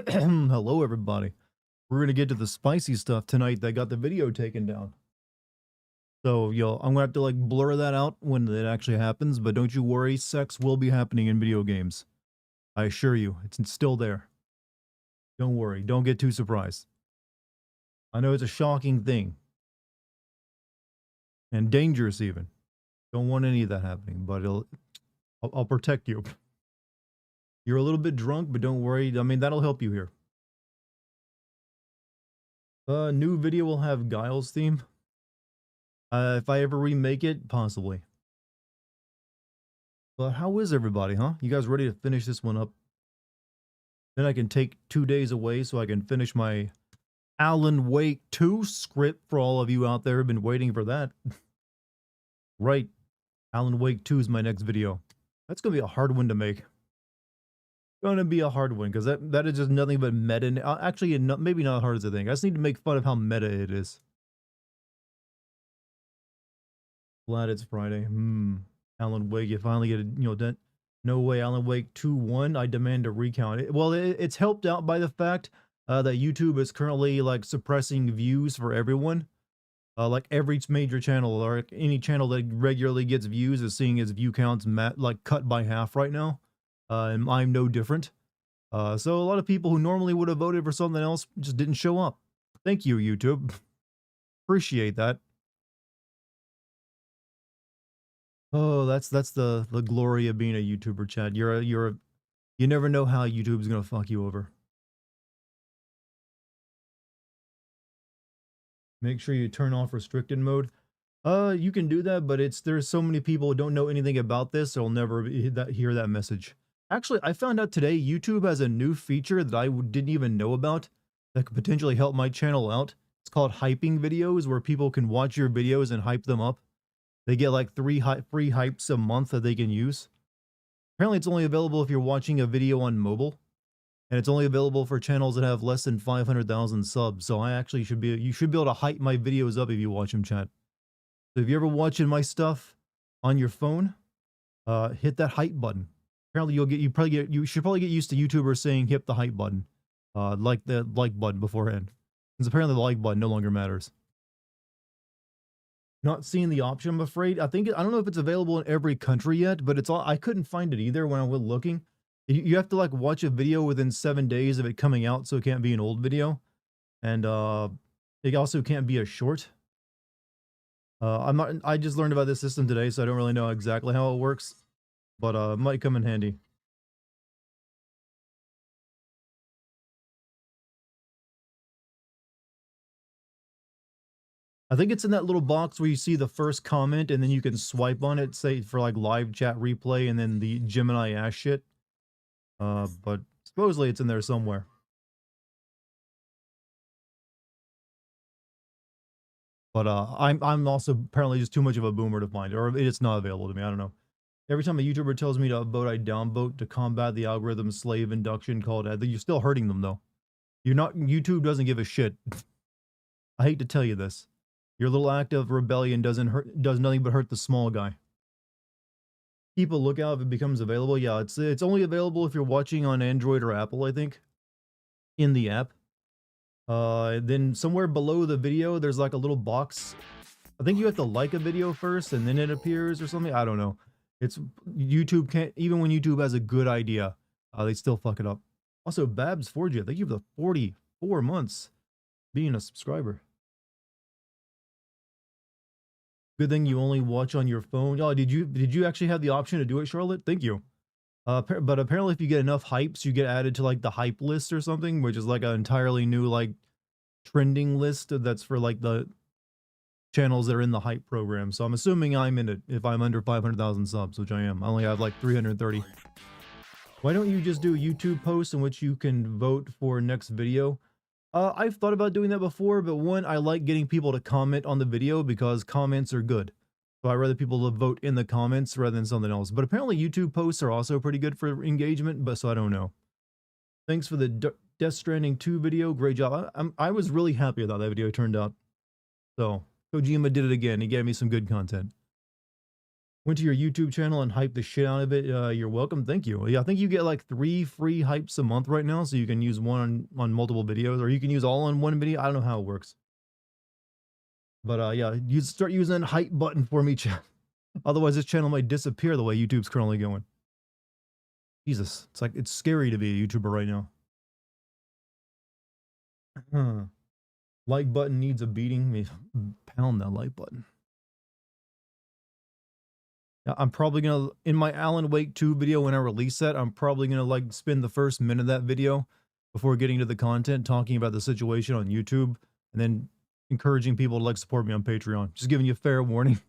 Hello, everybody. We're gonna get to the spicy stuff tonight that got the video taken down. So, I'm gonna have to like blur that out when it actually happens, but don't you worry, sex will be happening in video games. I assure you, it's still there. Don't worry, don't get too surprised. I know it's a shocking thing and dangerous even. Don't want any of that happening, but I'll protect you. You're a little bit drunk, but don't worry. I mean, that'll help you here. New video will have Guile's theme. If I ever remake it, possibly. But how is everybody, huh? You guys ready to finish this one up? Then I can take 2 days away so I can finish my Alan Wake 2 script for all of you out there who've been waiting for that. Right. Alan Wake 2 is my next video. That's going to be a hard one to make. Going to be a hard one because that is just nothing but meta. Actually, maybe not as hard as I think. I just need to make fun of how meta it is. Glad it's Friday. Alan Wake, you finally get a, no way, Alan Wake 2-1, I demand a recount. Well, it's helped out by the fact that YouTube is currently like suppressing views for everyone. Like every major channel or any channel that regularly gets views is seeing its view counts like cut by half right now. And I'm no different. So a lot of people who normally would have voted for something else just didn't show up. Thank you, YouTube. Appreciate that. Oh, that's the glory of being a YouTuber, Chad. You never know how YouTube's gonna fuck you over. Make sure you turn off restricted mode. You can do that, but there's so many people who don't know anything about this, they'll never hear that message. Actually, I found out today YouTube has a new feature that I didn't even know about that could potentially help my channel out. It's called hyping videos, where people can watch your videos and hype them up. They get like free hypes a month that they can use. Apparently, it's only available if you're watching a video on mobile, and it's only available for channels that have less than 500,000 subs. So you should be able to hype my videos up if you watch them, chat. So if you're ever watching my stuff on your phone, hit that hype button. Apparently, you should probably get used to YouTubers saying hit the hype button, like the like button beforehand, because apparently the like button no longer matters. Not seeing the option, I'm afraid. I don't know if it's available in every country yet, but I couldn't find it either when I was looking. You have to like watch a video within 7 days of it coming out, so it can't be an old video, and it also can't be a short. I just learned about this system today, so I don't really know exactly how it works, but it might come in handy. I think it's in that little box where you see the first comment and then you can swipe on it, say for like live chat replay and then the Gemini ass shit. But supposedly it's in there somewhere. But I'm also apparently just too much of a boomer to find it, or it's not available to me. I don't know. Every time a YouTuber tells me to vote, I downvote to combat the algorithm slave induction called ad. You're still hurting them though. YouTube doesn't give a shit. I hate to tell you this. Your little act of rebellion does nothing but hurt the small guy. Keep a lookout if it becomes available. Yeah, it's only available if you're watching on Android or Apple, I think, in the app. Then somewhere below the video, there's like a little box. I think you have to like a video first and then it appears or something. I don't know. It's YouTube can't, even when YouTube has a good idea, they still fuck it up. Also, Babs 4G, thank you for the 44 months being a subscriber. Good thing you only watch on your phone. Oh, did you actually have the option to do it, Charlotte? Thank you. But apparently if you get enough hypes, you get added to like the hype list or something, which is like an entirely new like trending list that's for like the channels that are in the hype program. So I'm assuming I'm in it if I'm under 500,000 subs, which I am. I only have like 330. Why don't you just do YouTube posts in which you can vote for next video? I've thought about doing that before, but one, I like getting people to comment on the video because comments are good. So I'd rather people to vote in the comments rather than something else. But apparently YouTube posts are also pretty good for engagement, but so I don't know. Thanks for the Death Stranding 2 video. Great job. I was really happy with how that video turned out. So Kojima did it again. He gave me some good content. Went to your YouTube channel and hyped the shit out of it. You're welcome. Thank you. Yeah, I think you get like 3 free hypes a month right now, so you can use one on multiple videos, or you can use all on one video. I don't know how it works. But yeah, you start using that hype button for me, chat. Otherwise, this channel might disappear the way YouTube's currently going. Jesus, it's like it's scary to be a YouTuber right now. Like button needs a beating. Me pound that like button. Yeah, I'm probably gonna in my Alan Wake 2 video when I release that, I'm probably gonna like spend the first minute of that video before getting to the content talking about the situation on YouTube and then encouraging people to like support me on Patreon. Just giving you a fair warning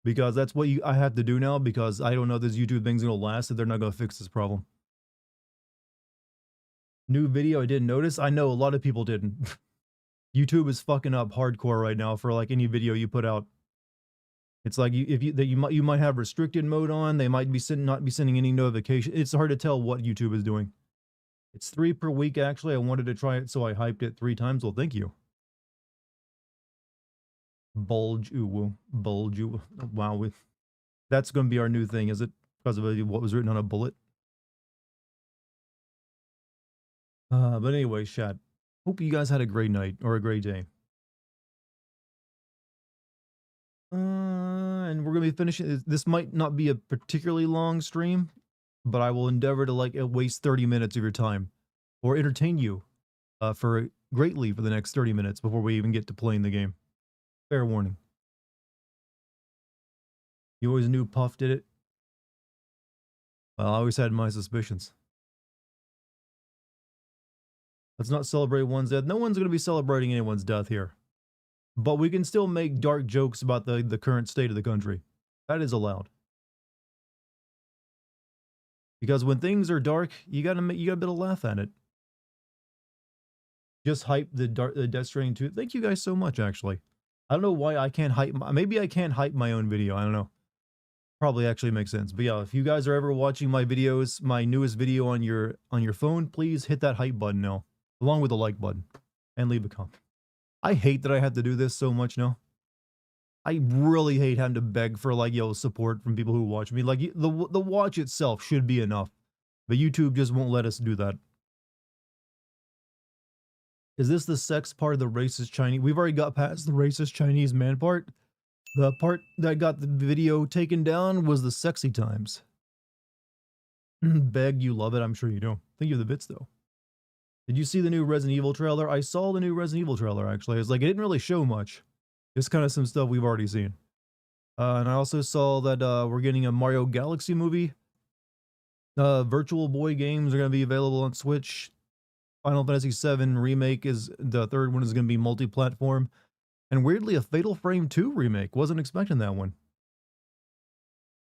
because that's what I have to do now because I don't know if this YouTube thing's gonna last if they're not gonna fix this problem. New video I didn't notice. I know a lot of people didn't. YouTube is fucking up hardcore right now for like any video you put out. It's like you might have restricted mode on. They might be not be sending any notification. It's hard to tell what YouTube is doing. It's 3 per week actually. I wanted to try it, so I hyped it 3 times. Well, thank you. Bulge ooh bulge ooh. Wow, that's going to be our new thing, is it? Because of what was written on a bullet. But anyway, chat. Hope you guys had a great night or a great day. And we're gonna be finishing. This might not be a particularly long stream, but I will endeavor to like waste 30 minutes of your time, or entertain you, for greatly for the next 30 minutes before we even get to playing the game. Fair warning. You always knew Puff did it. Well, I always had my suspicions. Let's not celebrate one's death. No one's gonna be celebrating anyone's death here. But we can still make dark jokes about the current state of the country. That is allowed. Because when things are dark, you gotta be able to laugh at it. Just hype the Death Stranding 2. Thank you guys so much, actually. I don't know why I can't hype. Maybe I can't hype my own video. I don't know. Probably actually makes sense. But yeah, if you guys are ever watching my videos, my newest video on your phone, please hit that hype button now, along with the like button, and leave a comment. I hate that I have to do this so much now. I really hate having to beg for like support from people who watch me. Like the watch itself should be enough, but YouTube just won't let us do that. Is this the sex part of the racist Chinese? We've already got past the racist Chinese man part. The part that got the video taken down was the sexy times. Beg, you love it. I'm sure you do. Think of the bits though. Did you see the new Resident Evil trailer? I saw the new Resident Evil trailer actually. It's like it didn't really show much. Just kind of some stuff we've already seen. And I also saw that we're getting a Mario Galaxy movie. Virtual Boy games are going to be available on Switch. Final Fantasy VII Remake is the third one is going to be multi-platform. And weirdly, a Fatal Frame 2 remake. Wasn't expecting that one.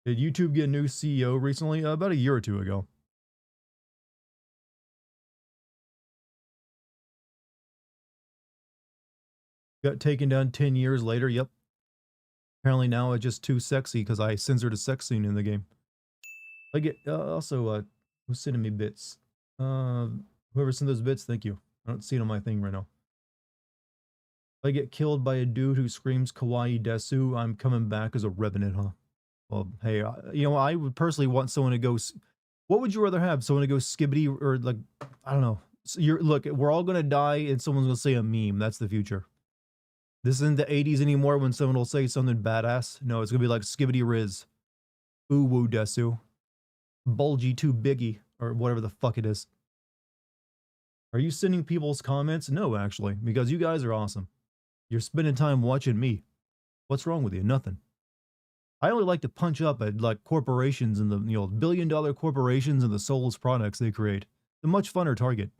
Did YouTube get a new CEO recently? About a year or two ago. Got taken down 10 years later. Yep. Apparently now it's just too sexy because I censored a sex scene in the game. I get also who's sending me bits? Whoever sent those bits, thank you. I don't see it on my thing right now. If I get killed by a dude who screams kawaii desu, I'm coming back as a revenant, huh? Well, hey, you know, I would personally want someone to go. What would you rather have? Someone to go skibbity or like, I don't know. So look, we're all gonna die and someone's gonna say a meme. That's the future. This isn't the 80s anymore when someone will say something badass. No, it's gonna be like skibbity riz. Ooh woo desu. Bulgy too biggie. Or whatever the fuck it is. Are you sending people's comments? No, actually, because you guys are awesome. You're spending time watching me. What's wrong with you? Nothing. I only like to punch up at like corporations and the billion-dollar corporations and the soulless products they create. It's a much funner target.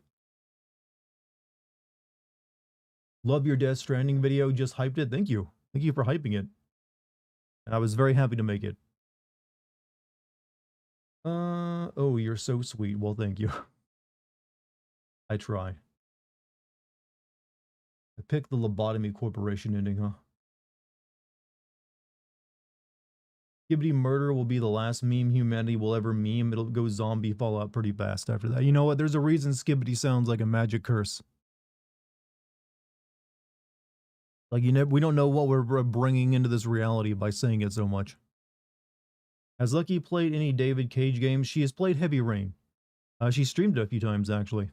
Love your Death Stranding video. Just hyped it. Thank you. Thank you for hyping it. And I was very happy to make it. Oh, you're so sweet. Well, thank you. I try. I picked the lobotomy corporation ending, huh? Skibbity murder will be the last meme humanity will ever meme. It'll go zombie fallout pretty fast after that. You know what? There's a reason Skibbity sounds like a magic curse. Like we don't know what we're bringing into this reality by saying it so much. Has Lucky played any David Cage games? She has played Heavy Rain. She streamed it a few times actually.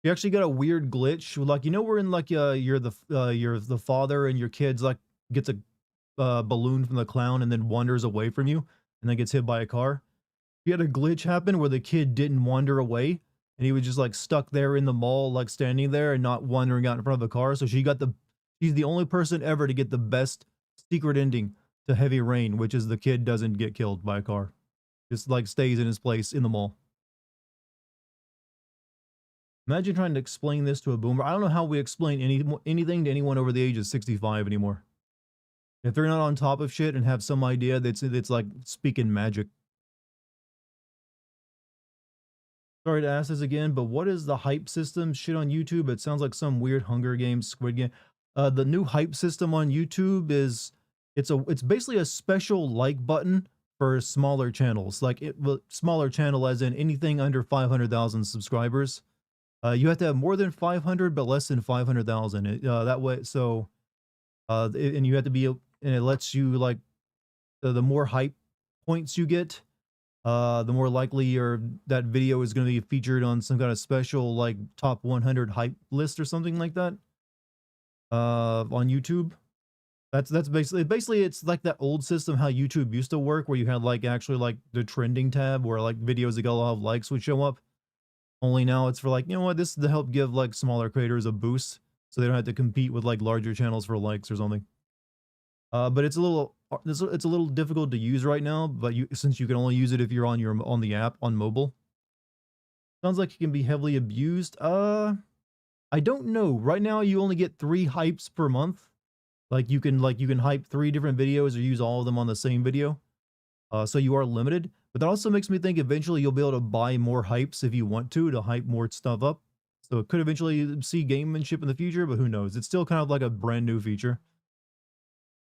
You actually got a weird glitch, like, you know, we're in like you're the father and your kid's like gets a balloon from the clown and then wanders away from you and then gets hit by a car. You had a glitch happen where the kid didn't wander away and he was just like stuck there in the mall, like standing there and not wandering out in front of a car. So she's the only person ever to get the best secret ending to Heavy Rain, which is the kid doesn't get killed by a car, just like stays in his place in the mall. Imagine trying to explain this to a boomer. I don't know how we explain anything to anyone over the age of 65 anymore. If they're not on top of shit and have some idea, that's it's like speaking magic. Sorry to ask this again, but what is the hype system shit on YouTube? It sounds like some weird Hunger Games Squid Game. The new hype system on YouTube is it's basically a special like button for smaller channels. Like smaller channel as in anything under 500,000 subscribers. You have to have more than 500, but less than 500,000. That way, so and you have to be, and it lets you like the more hype points you get, the more likely that video is going to be featured on some kind of special like top 100 hype list or something like that. On YouTube. That's basically it's like that old system how YouTube used to work, where you had like actually like the trending tab where like videos that got a lot of likes would show up. Only now it's for like, you know what, this is to help give like smaller creators a boost so they don't have to compete with like larger channels for likes or something. But it's a little difficult to use right now, but since you can only use it if you're on the app on mobile. Sounds like it can be heavily abused. I don't know. Right now you only get 3 hypes per month. Like you can hype 3 different videos or use all of them on the same video. So you are limited, but that also makes me think eventually you'll be able to buy more hypes if you want to hype more stuff up. So it could eventually see gamemanship in the future, but who knows? It's still kind of like a brand new feature.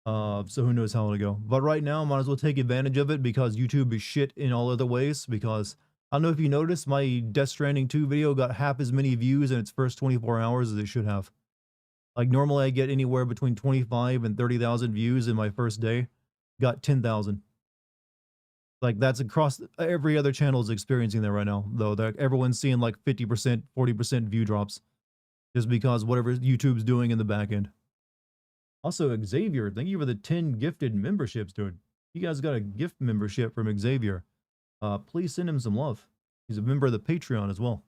So who knows how it'll go. But right now, might as well take advantage of it because YouTube is shit in all other ways. Because I don't know if you noticed, my Death Stranding 2 video got half as many views in its first 24 hours as it should have. Like normally I get anywhere between 25 and 30,000 views in my first day. Got 10,000. Like that's across every other channel is experiencing that right now, though. Everyone's seeing like 50%, 40% view drops just because whatever YouTube's doing in the back end. Also, Xavier, thank you for the 10 gifted memberships, dude. You guys got a gift membership from Xavier. Please send him some love. He's a member of the Patreon as well.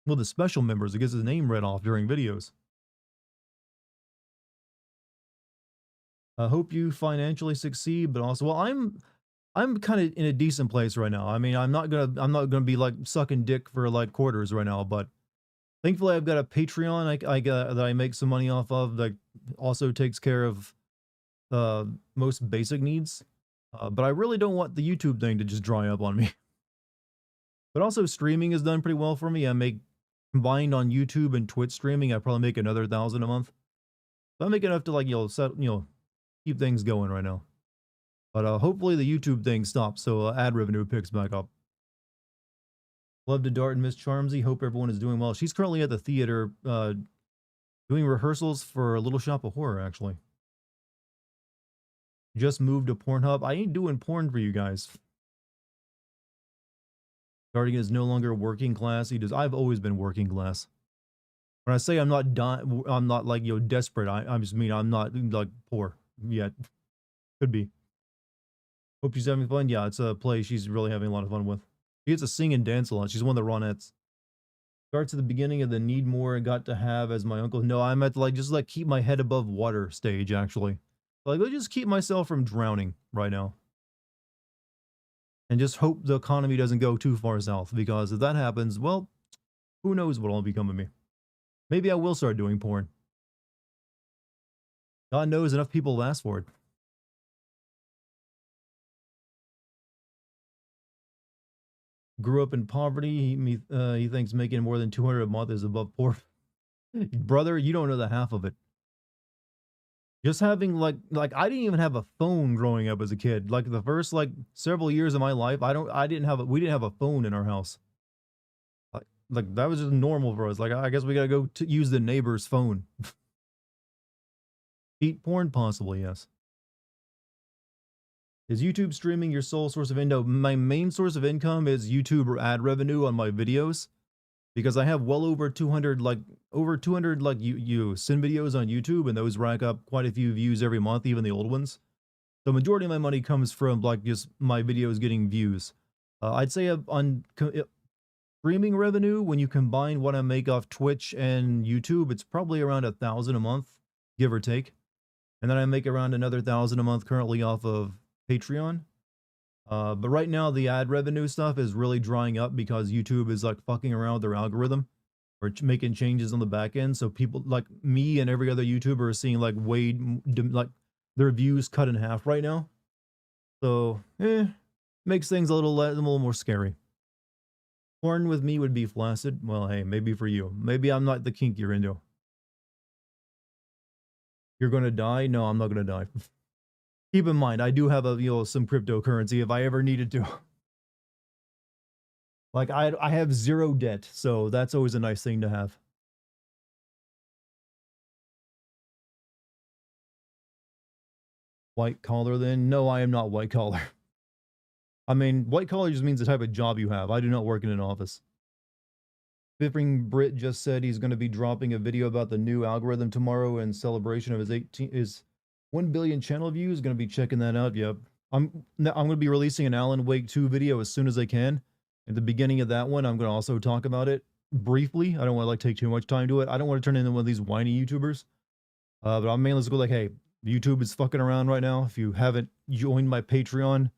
Well, the special members, it gets his name read off during videos. I hope you financially succeed, but also, well, I'm kind of in a decent place right now. I mean, I'm not gonna be like sucking dick for like quarters right now, but thankfully I've got a Patreon I got that I make some money off of that also takes care of most basic needs. But I really don't want the YouTube thing to just dry up on me. But also streaming has done pretty well for me. I make combined on YouTube and Twitch streaming, I probably make another 1,000 a month. So I make enough to like, keep things going right now. But hopefully the YouTube thing stops so ad revenue picks back up. Love to Dart and Miss Charmsy. Hope everyone is doing well. She's currently at the theater doing rehearsals for Little Shop of Horror, actually. Just moved to Pornhub. I ain't doing porn for you guys. Dartigan is no longer working class. I've always been working class. When I say I'm not like, desperate, I just mean I'm not like poor yet. Could be. Hope she's having fun. Yeah, it's a play she's really having a lot of fun with. She gets to sing and dance a lot. She's one of the Ronettes. Starts at the beginning of the need more and got to have as my uncle. No, I'm at like just like keep my head above water stage actually. Like let's just keep myself from drowning right now. And just hope the economy doesn't go too far south, because if that happens, well, who knows what'll become of me. Maybe I will start doing porn. God knows enough people will ask for it. Grew up in poverty. He thinks making more than 200 a month is above poor. Brother, you don't know the half of it. Just having like I didn't even have a phone growing up as a kid. Like the first like several years of my life, we didn't have a phone in our house. Like that was just normal for us. Like I guess we gotta go to use the neighbor's phone. Eat porn, possibly, yes. Is YouTube streaming your sole source of income? My main source of income is YouTube or ad revenue on my videos because I have well over 200 over 200 sin videos on YouTube, and those rack up quite a few views every month, even the old ones. The majority of my money comes from like just my videos getting views. I'd say on streaming revenue, when you combine what I make off Twitch and YouTube, it's probably around 1,000 a month, give or take. And then I make around another 1,000 a month currently off of Patreon. But right now the ad revenue stuff is really drying up because YouTube is like fucking around with their algorithm or making changes on the back end. So people like me and every other YouTuber are seeing like like their views cut in half right now. So, makes things a little more scary. Porn with me would be flaccid. Well, hey, maybe for you. Maybe I'm not the kink you're into. You're gonna die? No, I'm not gonna die. Keep in mind, I do have some cryptocurrency if I ever needed to. Like I have zero debt, so that's always a nice thing to have. White collar then? No, I am not white collar. I mean, white collar just means the type of job you have. I do not work in an office. Biffing Brit just said he's going to be dropping a video about the new algorithm tomorrow in celebration of his 1 billion channel views. Going to be checking that out. Yep. I'm going to be releasing an Alan Wake 2 video as soon as I can. At the beginning of that one, I'm going to also talk about it briefly. I don't want to like take too much time to it. I don't want to turn into one of these whiny YouTubers. But I'm mainly just go like, hey, YouTube is fucking around right now. If you haven't joined my Patreon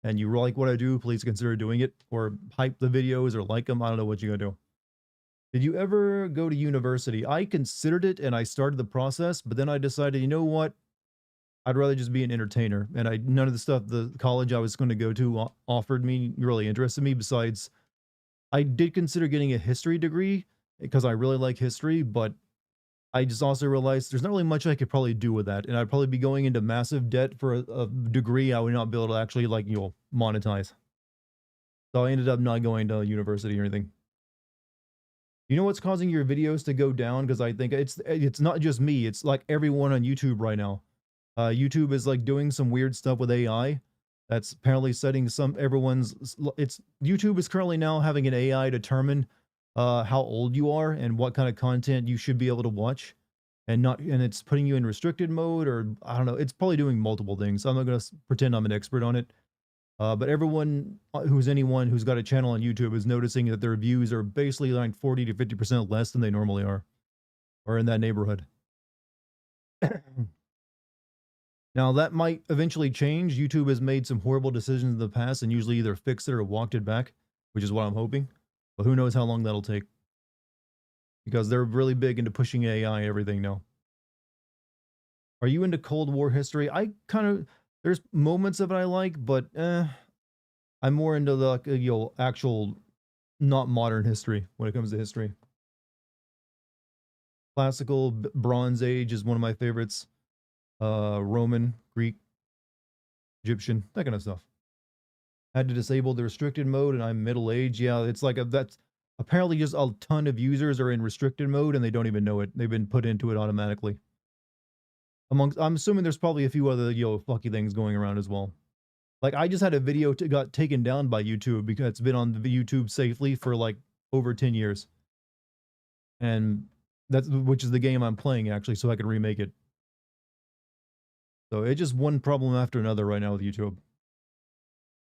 and you like what I do, please consider doing it or hype the videos or like them. I don't know what you're gonna do. Did you ever go to university? I considered it and I started the process, but then I decided, you know what? I'd rather just be an entertainer. And none of the stuff the college I was going to go to offered me really interested me. Besides, I did consider getting a history degree because I really like history, but I just also realized there's not really much I could probably do with that. And I'd probably be going into massive debt for a degree I would not be able to actually monetize. So I ended up not going to university or anything. You know what's causing your videos to go down? Because I think it's not just me. It's like everyone on YouTube right now. YouTube is like doing some weird stuff with AI. That's apparently setting YouTube is currently now having an AI determine how old you are and what kind of content you should be able to watch, and it's putting you in restricted mode, or I don't know. It's probably doing multiple things. I'm not gonna pretend I'm an expert on it. But anyone who's got a channel on YouTube is noticing that their views are basically like 40 to 50% less than they normally are, or in that neighborhood. Now, that might eventually change. YouTube has made some horrible decisions in the past and usually either fixed it or walked it back, which is what I'm hoping. But who knows how long that'll take. Because they're really big into pushing AI everything now. Are you into Cold War history? There's moments of it I like, but I'm more into the actual, not modern history when it comes to history. Classical, Bronze Age is one of my favorites. Roman, Greek, Egyptian, that kind of stuff. Had to disable the restricted mode, and I'm middle age. Yeah, it's like that's apparently just a ton of users are in restricted mode and they don't even know it. They've been put into it automatically. I'm assuming there's probably a few other fucky things going around as well. Like I just had a video got taken down by YouTube because it's been on the YouTube safely for like over 10 years, and which is the game I'm playing actually, so I can remake it. So it's just one problem after another right now with YouTube.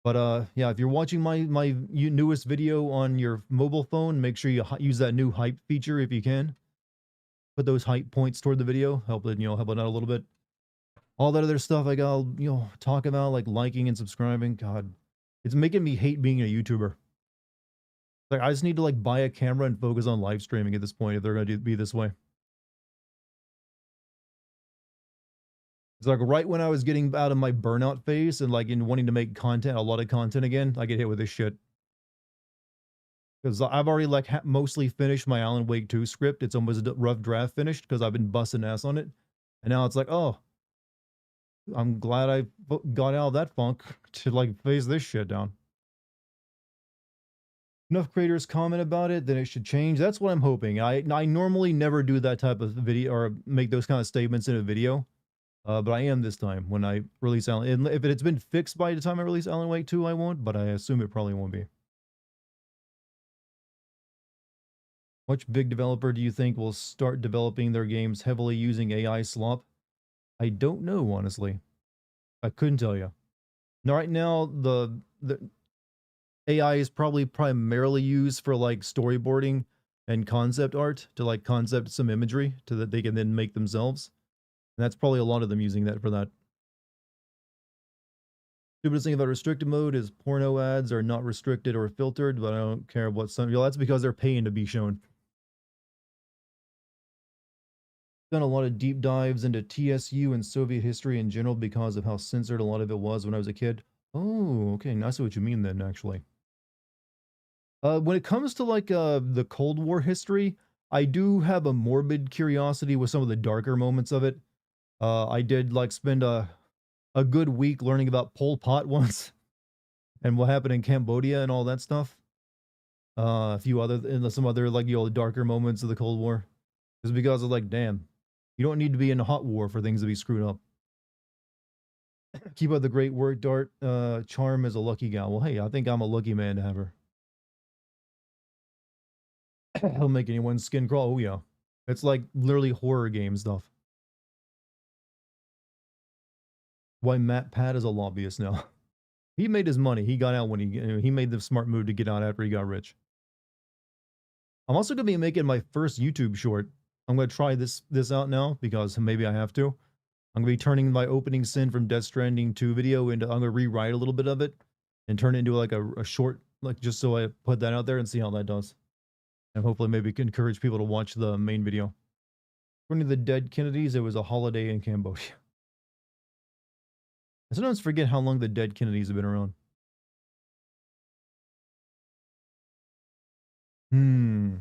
But yeah, if you're watching my newest video on your mobile phone, make sure you use that new hype feature if you can. Put those hype points toward the video, help it out a little bit. All that other stuff I got talk about, like liking and subscribing. God, it's making me hate being a YouTuber. Like I just need to like buy a camera and focus on live streaming at this point if they're gonna be this way. It's like right when I was getting out of my burnout phase and like in wanting to make content, a lot of content again, I get hit with this shit. Because I've already like mostly finished my Alan Wake 2 script. It's almost a rough draft finished because I've been busting ass on it. And now it's like, oh, I'm glad I got out of that funk to like phase this shit down. Enough creators comment about it, then it should change. That's what I'm hoping. I normally never do that type of video or make those kind of statements in a video. But I am this time when I release Alan. And if it's been fixed by the time I release Alan Wake 2, I won't, but I assume it probably won't be. Which big developer do you think will start developing their games heavily using AI slop? I don't know, honestly. I couldn't tell you. Now, right now, the AI is probably primarily used for like storyboarding and concept art to like concept some imagery to that they can then make themselves. And that's probably a lot of them using that for that. Stupidest thing about restricted mode is porno ads are not restricted or filtered, but I don't care what some. You know, that's because they're paying to be shown. Done a lot of deep dives into TSU and Soviet history in general because of how censored a lot of it was when I was a kid. Oh, okay. I see what you mean then, actually. When it comes to like the Cold War history, I do have a morbid curiosity with some of the darker moments of it. I did like spend a good week learning about Pol Pot once and what happened in Cambodia and all that stuff. A few other and some other like the old darker moments of the Cold War. Is because of like, damn, you don't need to be in a hot war for things to be screwed up. Keep up the great work, Dart. Charm is a lucky gal. Well, hey, I think I'm a lucky man to have her. He'll make anyone's skin crawl. Oh yeah, it's like literally horror game stuff. Why Matt Pat is a lobbyist now? He made his money. He got out when he made the smart move to get out after he got rich. I'm also gonna be making my first YouTube short. I'm gonna try this out now because maybe I have to. I'm gonna be turning my opening sin from Death Stranding 2 video into I'm gonna rewrite a little bit of it and turn it into like a short, like just so I put that out there and see how that does. And hopefully maybe encourage people to watch the main video. According to the dead Kennedys, it was a holiday in Cambodia. I sometimes forget how long the dead Kennedys have been around. Hmm.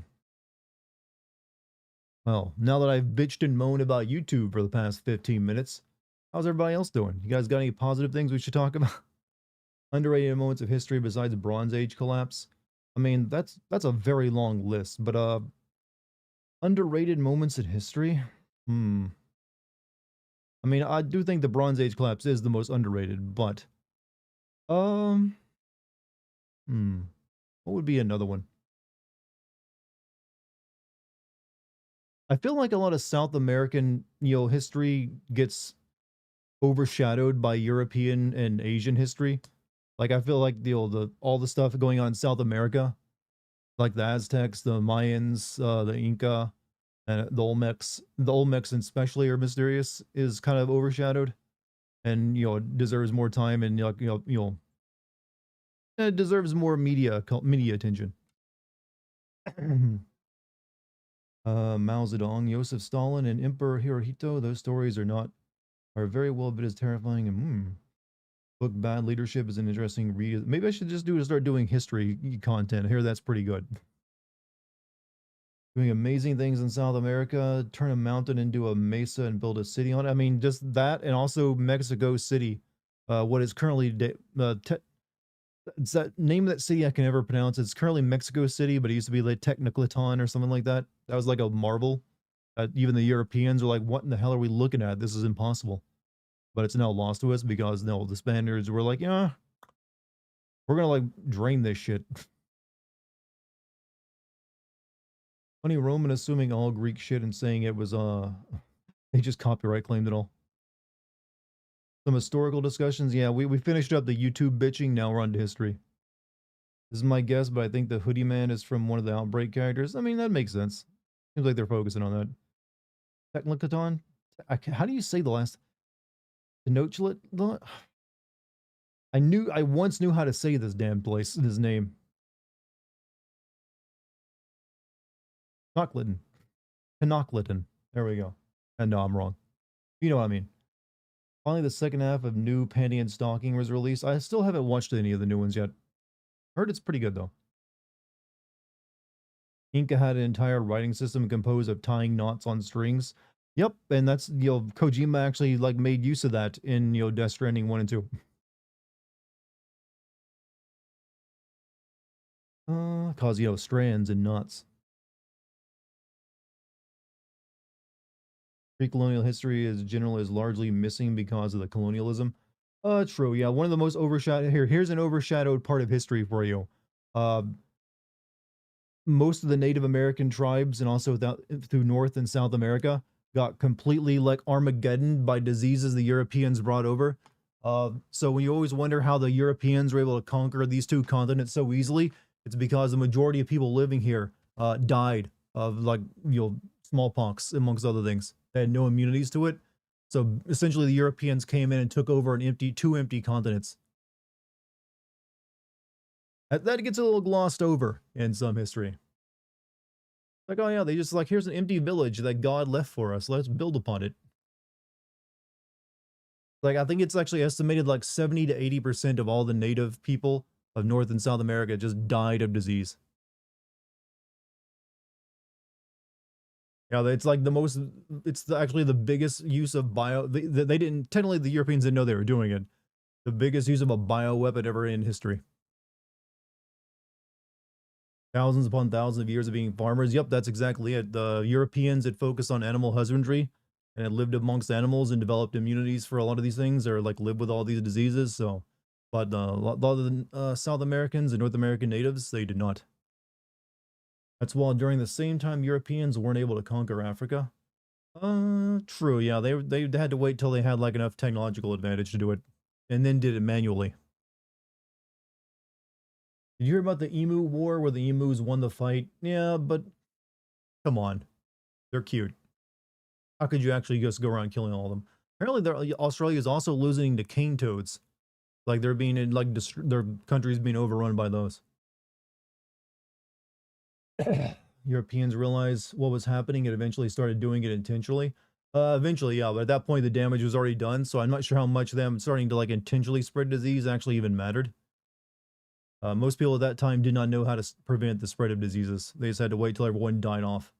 Well, now that I've bitched and moaned about YouTube for the past 15 minutes, how's everybody else doing? You guys got any positive things we should talk about? Underrated moments of history besides Bronze Age collapse? I mean, that's a very long list, but underrated moments in history? Hmm. I mean, I do think the Bronze Age collapse is the most underrated, but um, hmm. What would be another one? I feel like a lot of South American, history gets overshadowed by European and Asian history. Like I feel like the all the stuff going on in South America, like the Aztecs, the Mayans, the Inca, and the Olmecs especially are mysterious, is kind of overshadowed, and deserves more time and like it deserves more media attention. Mao Zedong, Joseph Stalin, and Emperor Hirohito. Those stories are very well but as terrifying and book Bad Leadership is an interesting read. Maybe I should just start doing history content. I hear that's pretty good. Doing amazing things in South America, turn a mountain into a mesa and build a city on it. I mean, just that, and also Mexico City, what is currently it's that name of that city I can never pronounce. It's currently Mexico City, but it used to be like Technicleton or something like that. That was like a marvel. Even the Europeans were like, "What in the hell are we looking at? This is impossible." But it's now lost to us because no, the Spaniards were like, "Yeah, we're gonna like drain this shit." Funny Roman assuming all Greek shit and saying it was they just copyright claimed it all. Some historical discussions. Yeah, we finished up the YouTube bitching. Now we're on to history. This is my guess, but I think the hoodie man is from one of the Outbreak characters. I mean, that makes sense. Seems like they're focusing on that. Technicaton? How do you say the last? Tenochtitlan? I once knew how to say this damn place, his name. Tenochtitlan. Tenochtitlan. There we go. And no, I'm wrong. You know what I mean. Finally, the second half of New Panty and Stocking was released. I still haven't watched any of the new ones yet. Heard it's pretty good though. Inca had an entire writing system composed of tying knots on strings. Yep, and that's Kojima actually like made use of that in Death Stranding 1 and 2. Cause strands and knots. Pre-colonial history is generally is largely missing because of the colonialism. True. Yeah, one of the most overshadowed here's an overshadowed part of history for you. Uh, most of the Native American tribes and also through North and South America got completely like Armageddon by diseases the Europeans brought over. So when you always wonder how the Europeans were able to conquer these two continents so easily, it's because the majority of people living here died of like smallpox amongst other things. They had no immunities to it. So essentially, the Europeans came in and took over two empty continents. That gets a little glossed over in some history. Like, oh yeah, they just like, here's an empty village that God left for us. Let's build upon it. Like, I think it's actually estimated like 70 to 80% of all the native people of North and South America just died of disease. Yeah, it's like the most, actually the biggest use of they didn't, technically the Europeans didn't know they were doing it. The biggest use of a bioweapon ever in history. Thousands upon thousands of years of being farmers. Yep, that's exactly it. The Europeans had focused on animal husbandry and had lived amongst animals and developed immunities for a lot of these things, or like live with all these diseases. So, but a lot of the South Americans and North American natives, they did not. That's why during the same time Europeans weren't able to conquer Africa. True. Yeah, they had to wait till they had like enough technological advantage to do it, and then did it manually. Did you hear about the Emu War where the emus won the fight? Yeah, but come on, they're cute. How could you actually just go around killing all of them? Apparently, Australia is also losing to cane toads. Like they're being in like their country's being overrun by those. Europeans realized what was happening and eventually started doing it intentionally. Eventually, yeah, but at that point the damage was already done, so I'm not sure how much them starting to like intentionally spread disease actually even mattered. Most people at that time did not know how to prevent the spread of diseases. They just had to wait till everyone died off.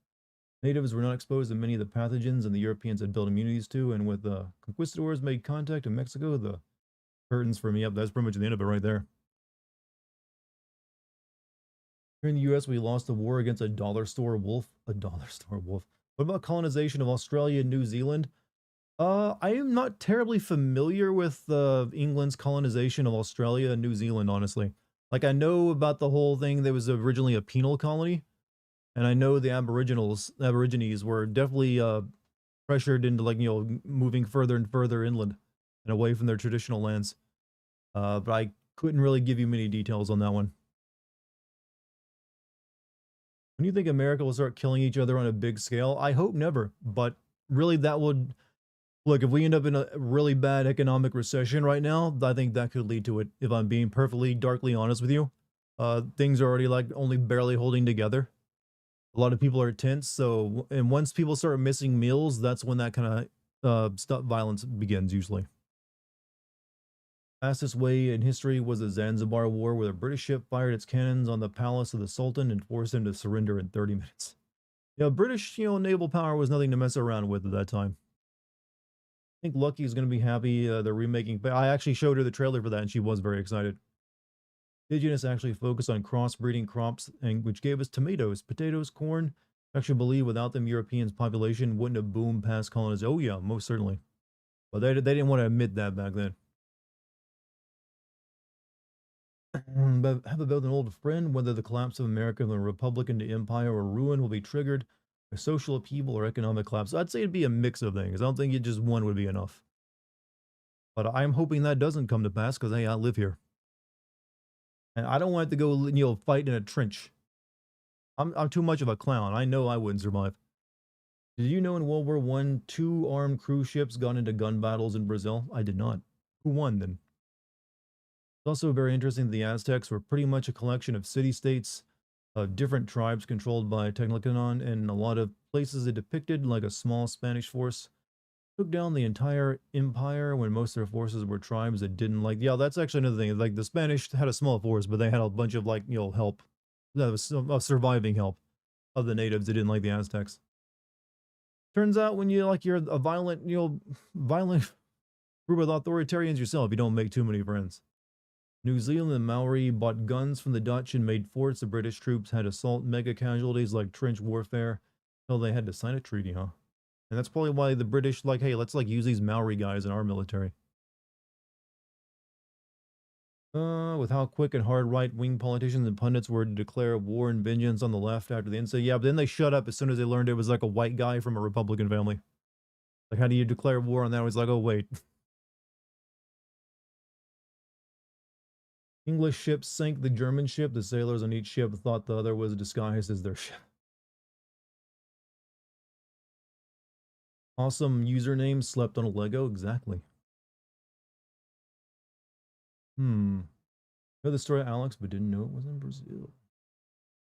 Natives were not exposed to many of the pathogens and the Europeans had built immunities to, and with the conquistadors made contact in Mexico, the curtains for me up. That's pretty much the end of it right there. Here in the US, we lost the war against a dollar store wolf. A dollar store wolf. What about colonization of Australia and New Zealand? I am not terribly familiar with England's colonization of Australia and New Zealand, honestly. Like, I know about the whole thing that was originally a penal colony, and I know the Aborigines were definitely pressured into like moving further and further inland and away from their traditional lands. But I couldn't really give you many details on that one. When you think America will start killing each other on a big scale, I hope never. But really, that would look, if we end up in a really bad economic recession right now, I think that could lead to it. If I'm being perfectly darkly honest with you, things are already like only barely holding together. A lot of people are tense. So, and once people start missing meals, that's when that kind of stuff violence begins usually. Fastest way in history was the Zanzibar War, where the British ship fired its cannons on the palace of the Sultan and forced him to surrender in 30 minutes. Yeah, British, naval power was nothing to mess around with at that time. I think Lucky is going to be happy they're remaking. But I actually showed her the trailer for that, and she was very excited. Indigenous actually focused on crossbreeding crops, and which gave us tomatoes, potatoes, corn. I actually believe without them, Europeans' population wouldn't have boomed past colonization. Oh yeah, most certainly. But they didn't want to admit that back then. But have about an old friend, whether the collapse of America from a republic into empire or ruin will be triggered by social upheaval or economic collapse. I'd say it'd be a mix of things. I don't think just one would be enough. But I'm hoping that doesn't come to pass because hey, I live here. And I don't want it to go, fight in a trench. I'm too much of a clown. I know I wouldn't survive. Did you know in World War One, two armed cruise ships got into gun battles in Brazil? I did not. Who won then? It's also very interesting that the Aztecs were pretty much a collection of city-states of different tribes controlled by Tecnocanon, and a lot of places it depicted like a small Spanish force took down the entire empire when most of their forces were tribes that didn't like. Yeah, that's actually another thing. Like the Spanish had a small force, but they had a bunch of like help that was surviving help of the natives that didn't like the Aztecs. Turns out when you're a violent violent group of authoritarians yourself, you don't make too many friends. New Zealand and Maori bought guns from the Dutch and made forts. The British troops had assault mega casualties like trench warfare until they had to sign a treaty, huh? And that's probably why the British like, hey, let's like use these Maori guys in our military. With how quick and hard right-wing politicians and pundits were to declare war and vengeance on the left after the incident. Yeah, but then they shut up as soon as they learned it was like a white guy from a Republican family. Like, how do you declare war on that? It was like, oh, wait. English ships sank the German ship. The sailors on each ship thought the other was disguised as their ship. Awesome username, slept on a Lego. Exactly. Know the story of Alex, but didn't know it was in Brazil.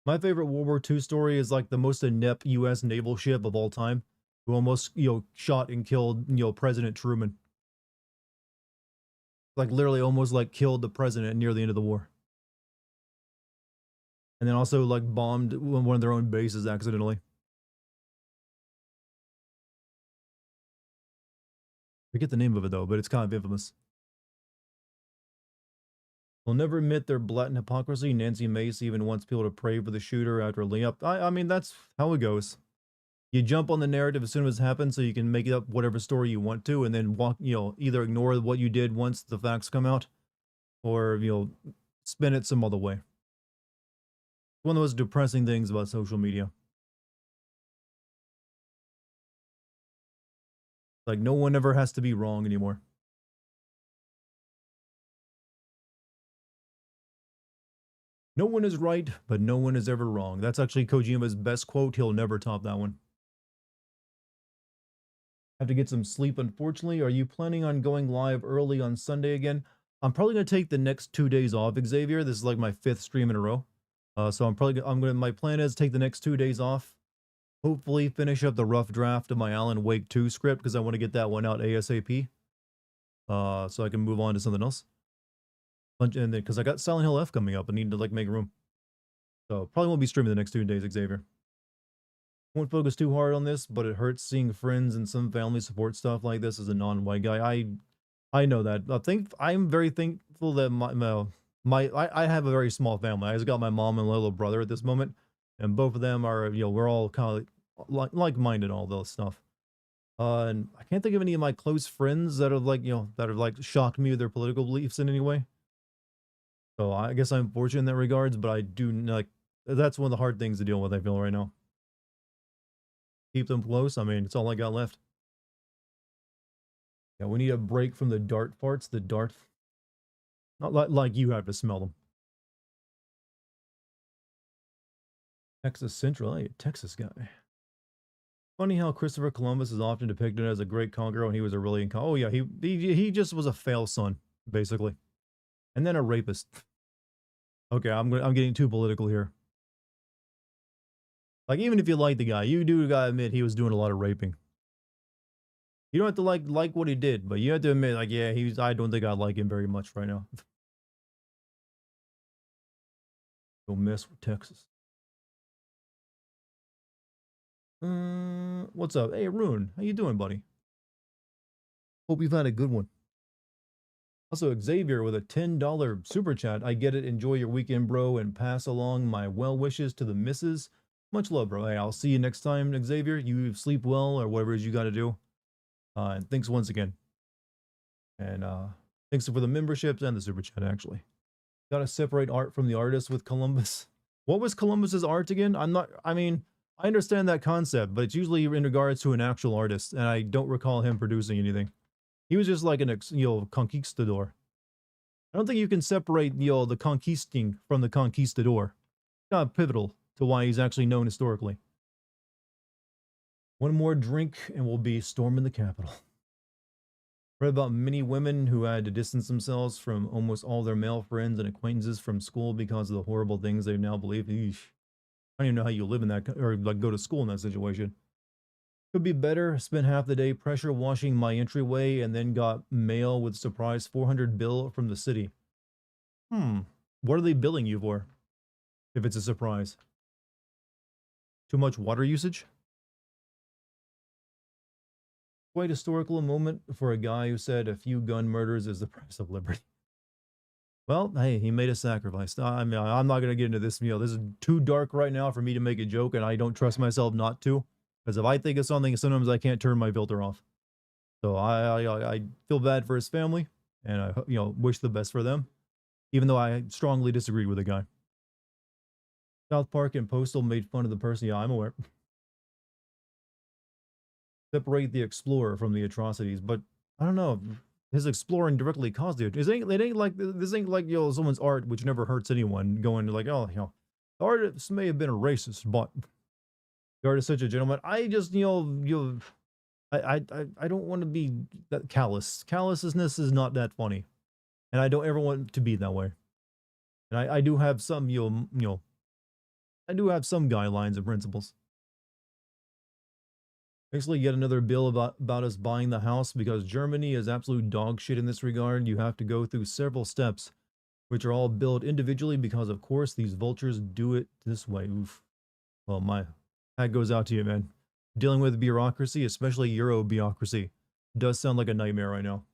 My favorite World War II story is like the most inept U.S. naval ship of all time, who almost, shot and killed, President Truman. Like literally almost like killed the president near the end of the war. And then also like bombed one of their own bases accidentally. Forget the name of it though, but it's kind of infamous. They'll never admit their blatant hypocrisy. Nancy Mace even wants people to pray for the shooter after a layup. I mean, that's how it goes. You jump on the narrative as soon as it happens so you can make up whatever story you want to and then either ignore what you did once the facts come out or, spin it some other way. One of the most depressing things about social media. Like, no one ever has to be wrong anymore. No one is right, but no one is ever wrong. That's actually Kojima's best quote. He'll never top that one. Have to get some sleep, unfortunately. Are you planning on going live early on Sunday again? I'm probably going to take the next 2 days off, Xavier. This is like my 5th stream in a row. So my plan is take the next 2 days off. Hopefully finish up the rough draft of my Alan Wake 2 script because I want to get that one out ASAP. So I can move on to something else. And then because I got Silent Hill F coming up, I need to like make room. So probably won't be streaming the next 2 days, Xavier. Won't focus too hard on this, but it hurts seeing friends and some family support stuff like this as a non-white guy. I know that. I'm very thankful that I have a very small family. I just got my mom and little brother at this moment, and both of them are, we're all kind of like-minded, all those stuff. And I can't think of any of my close friends that have shocked me with their political beliefs in any way. So I guess I'm fortunate in that regards, but I do that's one of the hard things to deal with, I feel right now. Keep them close. I mean, it's all I got left. Yeah, we need a break from the dart farts. The dart. Not like you have to smell them. Texas Central. Hey, Texas guy. Funny how Christopher Columbus is often depicted as a great conqueror when he was a really oh yeah, he just was a fail son, basically. And then a rapist. Okay, I'm getting too political here. Like, even if you like the guy, you do gotta admit he was doing a lot of raping. You don't have to like what he did, but you have to admit, like, yeah, I don't think I like him very much right now. Don't mess with Texas. What's up? Hey, Rune, how you doing, buddy? Hope you've had a good one. Also, Xavier with a $10 super chat. I get it. Enjoy your weekend, bro, and pass along my well wishes to the missus. Much love, bro. Hey, I'll see you next time, Xavier. You sleep well or whatever it is you got to do. And thanks once again. And thanks for the memberships and the super chat, actually. Got to separate art from the artist with Columbus. What was Columbus's art again? I mean, I understand that concept, but it's usually in regards to an actual artist, and I don't recall him producing anything. He was just like an, conquistador. I don't think you can separate, the conquisting from the conquistador. It's kind of pivotal to why he's actually known historically. One more drink and we'll be storming the Capitol. Read about many women who had to distance themselves from almost all their male friends and acquaintances from school because of the horrible things they now believe. Eesh. I don't even know how you live in that, or like go to school in that situation. Could be better. Spent half the day pressure washing my entryway and then got mail with surprise 400 bill from the city. What are they billing you for? If it's a surprise. Too much water usage? Quite historical moment for a guy who said a few gun murders is the price of liberty. Well, hey, he made a sacrifice. I mean, I'm not going to get into this. This is too dark right now for me to make a joke, and I don't trust myself not to. Because if I think of something, sometimes I can't turn my filter off. So I feel bad for his family, and I wish the best for them, even though I strongly disagreed with the guy. South Park and Postal made fun of the person. Yeah, I'm aware. Separate the explorer from the atrocities, but I don't know. His exploring directly caused it. It ain't like this ain't like someone's art which never hurts anyone going like, oh, the artist may have been a racist, but the artist is such a gentleman. I just I don't want to be that callous. Callousness is not that funny, and I don't ever want to be that way. And I do have some I do have some guidelines and principles. Basically, yet another bill about us buying the house because Germany is absolute dog shit in this regard. You have to go through several steps, which are all billed individually because, of course, these vultures do it this way. Oof. Well, my hat goes out to you, man. Dealing with bureaucracy, especially Euro bureaucracy, does sound like a nightmare right now.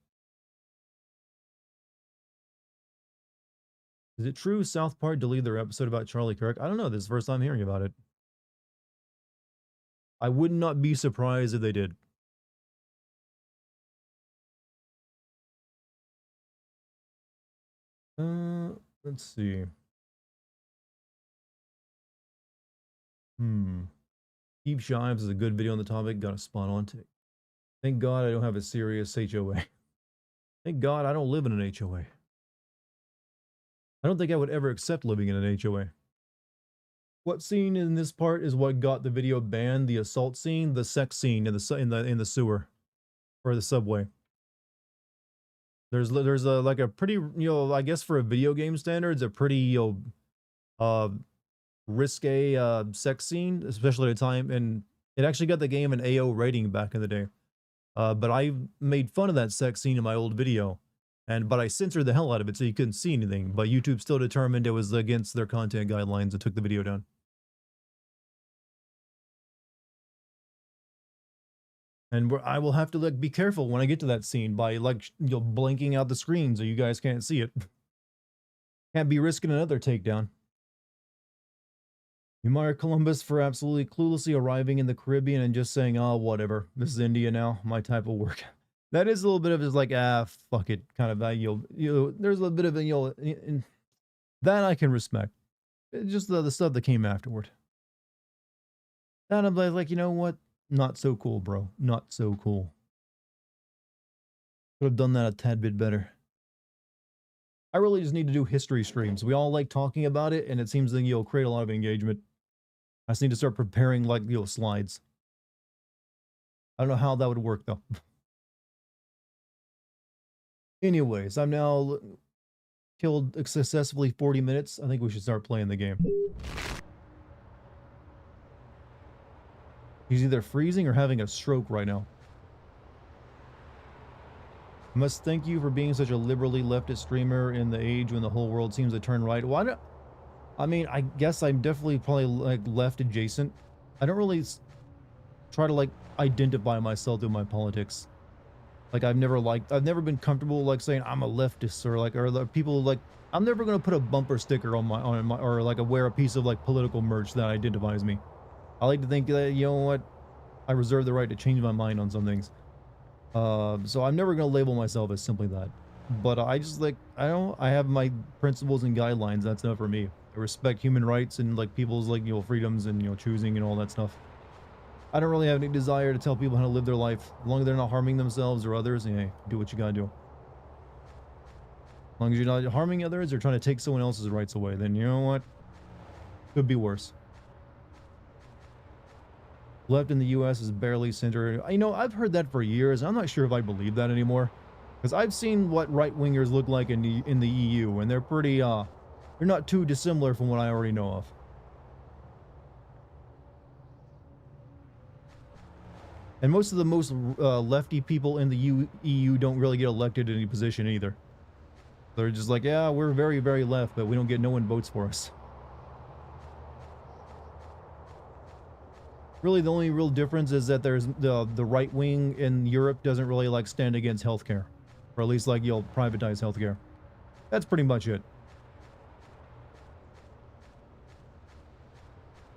Is it true South Park deleted their episode about Charlie Kirk? I don't know. This is the first time hearing about it. I would not be surprised if they did. Let's see. Keep Shives is a good video on the topic. Got a spot on take. Thank God I don't have a serious HOA. Thank God I don't live in an HOA. I don't think I would ever accept living in an HOA. What scene in this part is what got the video banned? The assault scene, the sex scene in the sewer or the subway. There's a like a pretty I guess for a video game standards a pretty risque sex scene, especially at the time, and it actually got the game an AO rating back in the day. But I made fun of that sex scene in my old video, but I censored the hell out of it so you couldn't see anything. But YouTube still determined it was against their content guidelines and took the video down. And I will have to like be careful when I get to that scene by like blanking out the screen so you guys can't see it. Can't be risking another takedown. You admire Columbus for absolutely cluelessly arriving in the Caribbean and just saying, "Oh, whatever. This is India now. My type of work." That is a little bit of just like, fuck it, kind of. There's a bit of that I can respect. It's just the stuff that came afterward. And I'm like, you know what? Not so cool, bro. Not so cool. Could have done that a tad bit better. I really just need to do history streams. We all like talking about it, and it seems that you'll create a lot of engagement. I just need to start preparing like slides. I don't know how that would work though. Anyways, I'm now killed successfully 40 minutes. I think we should start playing the game. He's either freezing or having a stroke right now. I must thank you for being such a liberally leftist streamer in the age when the whole world seems to turn right. Why? I mean, I guess I'm definitely probably like left adjacent. I don't really try to like identify myself through my politics. Like I've never been comfortable like saying I'm a leftist or the people like I'm never gonna put a bumper sticker on my or like wear a piece of like political merch that identifies me. I like to think that, you know what, I reserve the right to change my mind on some things. So I'm never going to label myself as simply that. But I just like, I have my principles and guidelines. That's enough for me. I respect human rights and like people's like, freedoms and, choosing and all that stuff. I don't really have any desire to tell people how to live their life. As long as they're not harming themselves or others, hey, do what you gotta do. As long as you're not harming others or trying to take someone else's rights away, then you know what? Could be worse. Left in the U.S. is barely centered. I've heard that for years. I'm not sure if I believe that anymore, because I've seen what right-wingers look like in the EU, and they're pretty they're not too dissimilar from what I already know of. And most of the lefty people in the EU don't really get elected in any position either. They're just like, yeah, we're very, very left, but we don't get no one votes for us. Really, the only real difference is that there's the right wing in Europe doesn't really like stand against healthcare, or at least like privatize healthcare. That's pretty much it.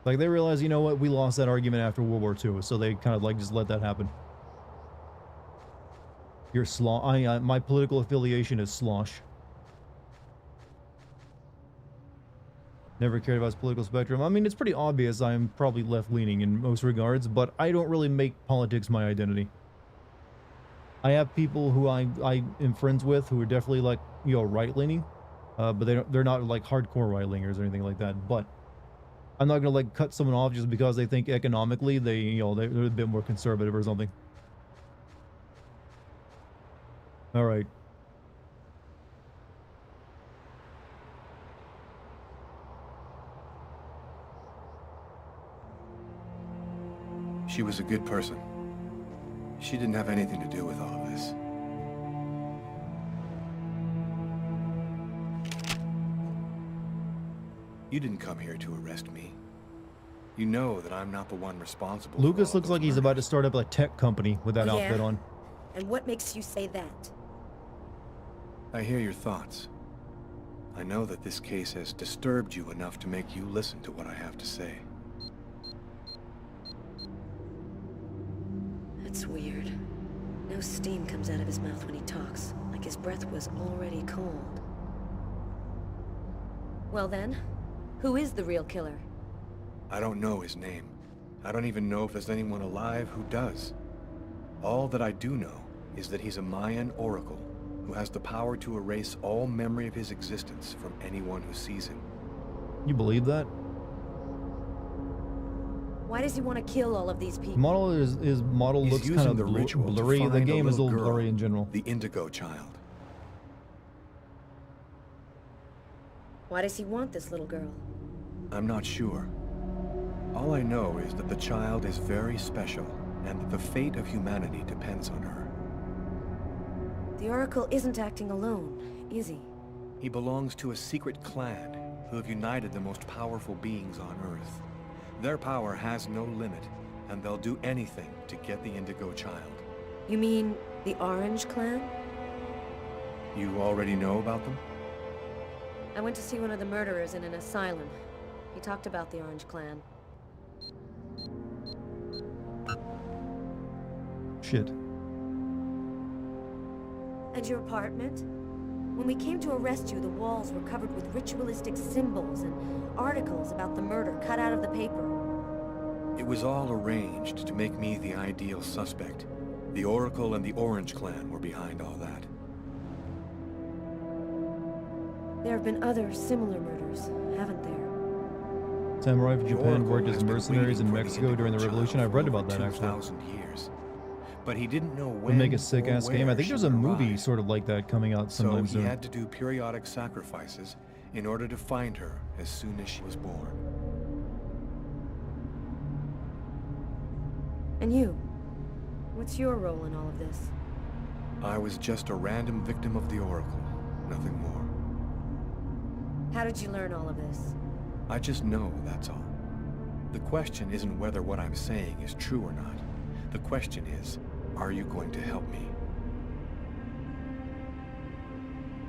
Like they realize, you know what, we lost that argument after World War II, so they kind of like just let that happen. You're my political affiliation is slosh. Never cared about his political spectrum. I mean, it's pretty obvious I'm probably left-leaning in most regards, but I don't really make politics my identity. I have people who I am friends with who are definitely like, you know, right-leaning, but they're not like hardcore right-leaners or anything like that. But I'm not gonna like cut someone off just because they think economically they're a bit more conservative or something. All right. She was a good person. She didn't have anything to do with all of this. You didn't come here to arrest me. You know that I'm not the one responsible. Lucas looks like he's about to start up a tech company with that outfit on. And what makes you say that? I hear your thoughts. I know that this case has disturbed you enough to make you listen to what I have to say. That's weird. No steam comes out of his mouth when he talks, like his breath was already cold. Well then, who is the real killer? I don't know his name. I don't even know if there's anyone alive who does. All that I do know is that he's a Mayan oracle who has the power to erase all memory of his existence from anyone who sees him. You believe that? Why does he want to kill all of these people? His model He's looks using kind the of ritual to blurry. The find game is a little girl, blurry in general. The Indigo child. Why does he want this little girl? I'm not sure. All I know is that the child is very special, and that the fate of humanity depends on her. The Oracle isn't acting alone, is he? He belongs to a secret clan who have united the most powerful beings on Earth. Their power has no limit, and they'll do anything to get the Indigo child. You mean the Orange Clan? You already know about them? I went to see one of the murderers in an asylum. He talked about the Orange Clan. Shit. And your apartment? When we came to arrest you, the walls were covered with ritualistic symbols and articles about the murder cut out of the paper. It was all arranged to make me the ideal suspect. The Oracle and the Orange Clan were behind all that. There have been other similar murders, haven't there? Samurai from Japan Oracle worked has as been mercenaries in waiting for the Mexico during the Indigo Revolution. child I've read for about over that actually. 2,000 years. But he didn't know Would when make a sick or ass game. I where think she there's a would movie arrive. sort of like that coming out So sometime he soon. had to do periodic sacrifices in order to find her as soon as she was born. And you? What's your role in all of this? I was just a random victim of the Oracle, nothing more. How did you learn all of this? I just know, that's all. The question isn't whether what I'm saying is true or not. The question is, are you going to help me?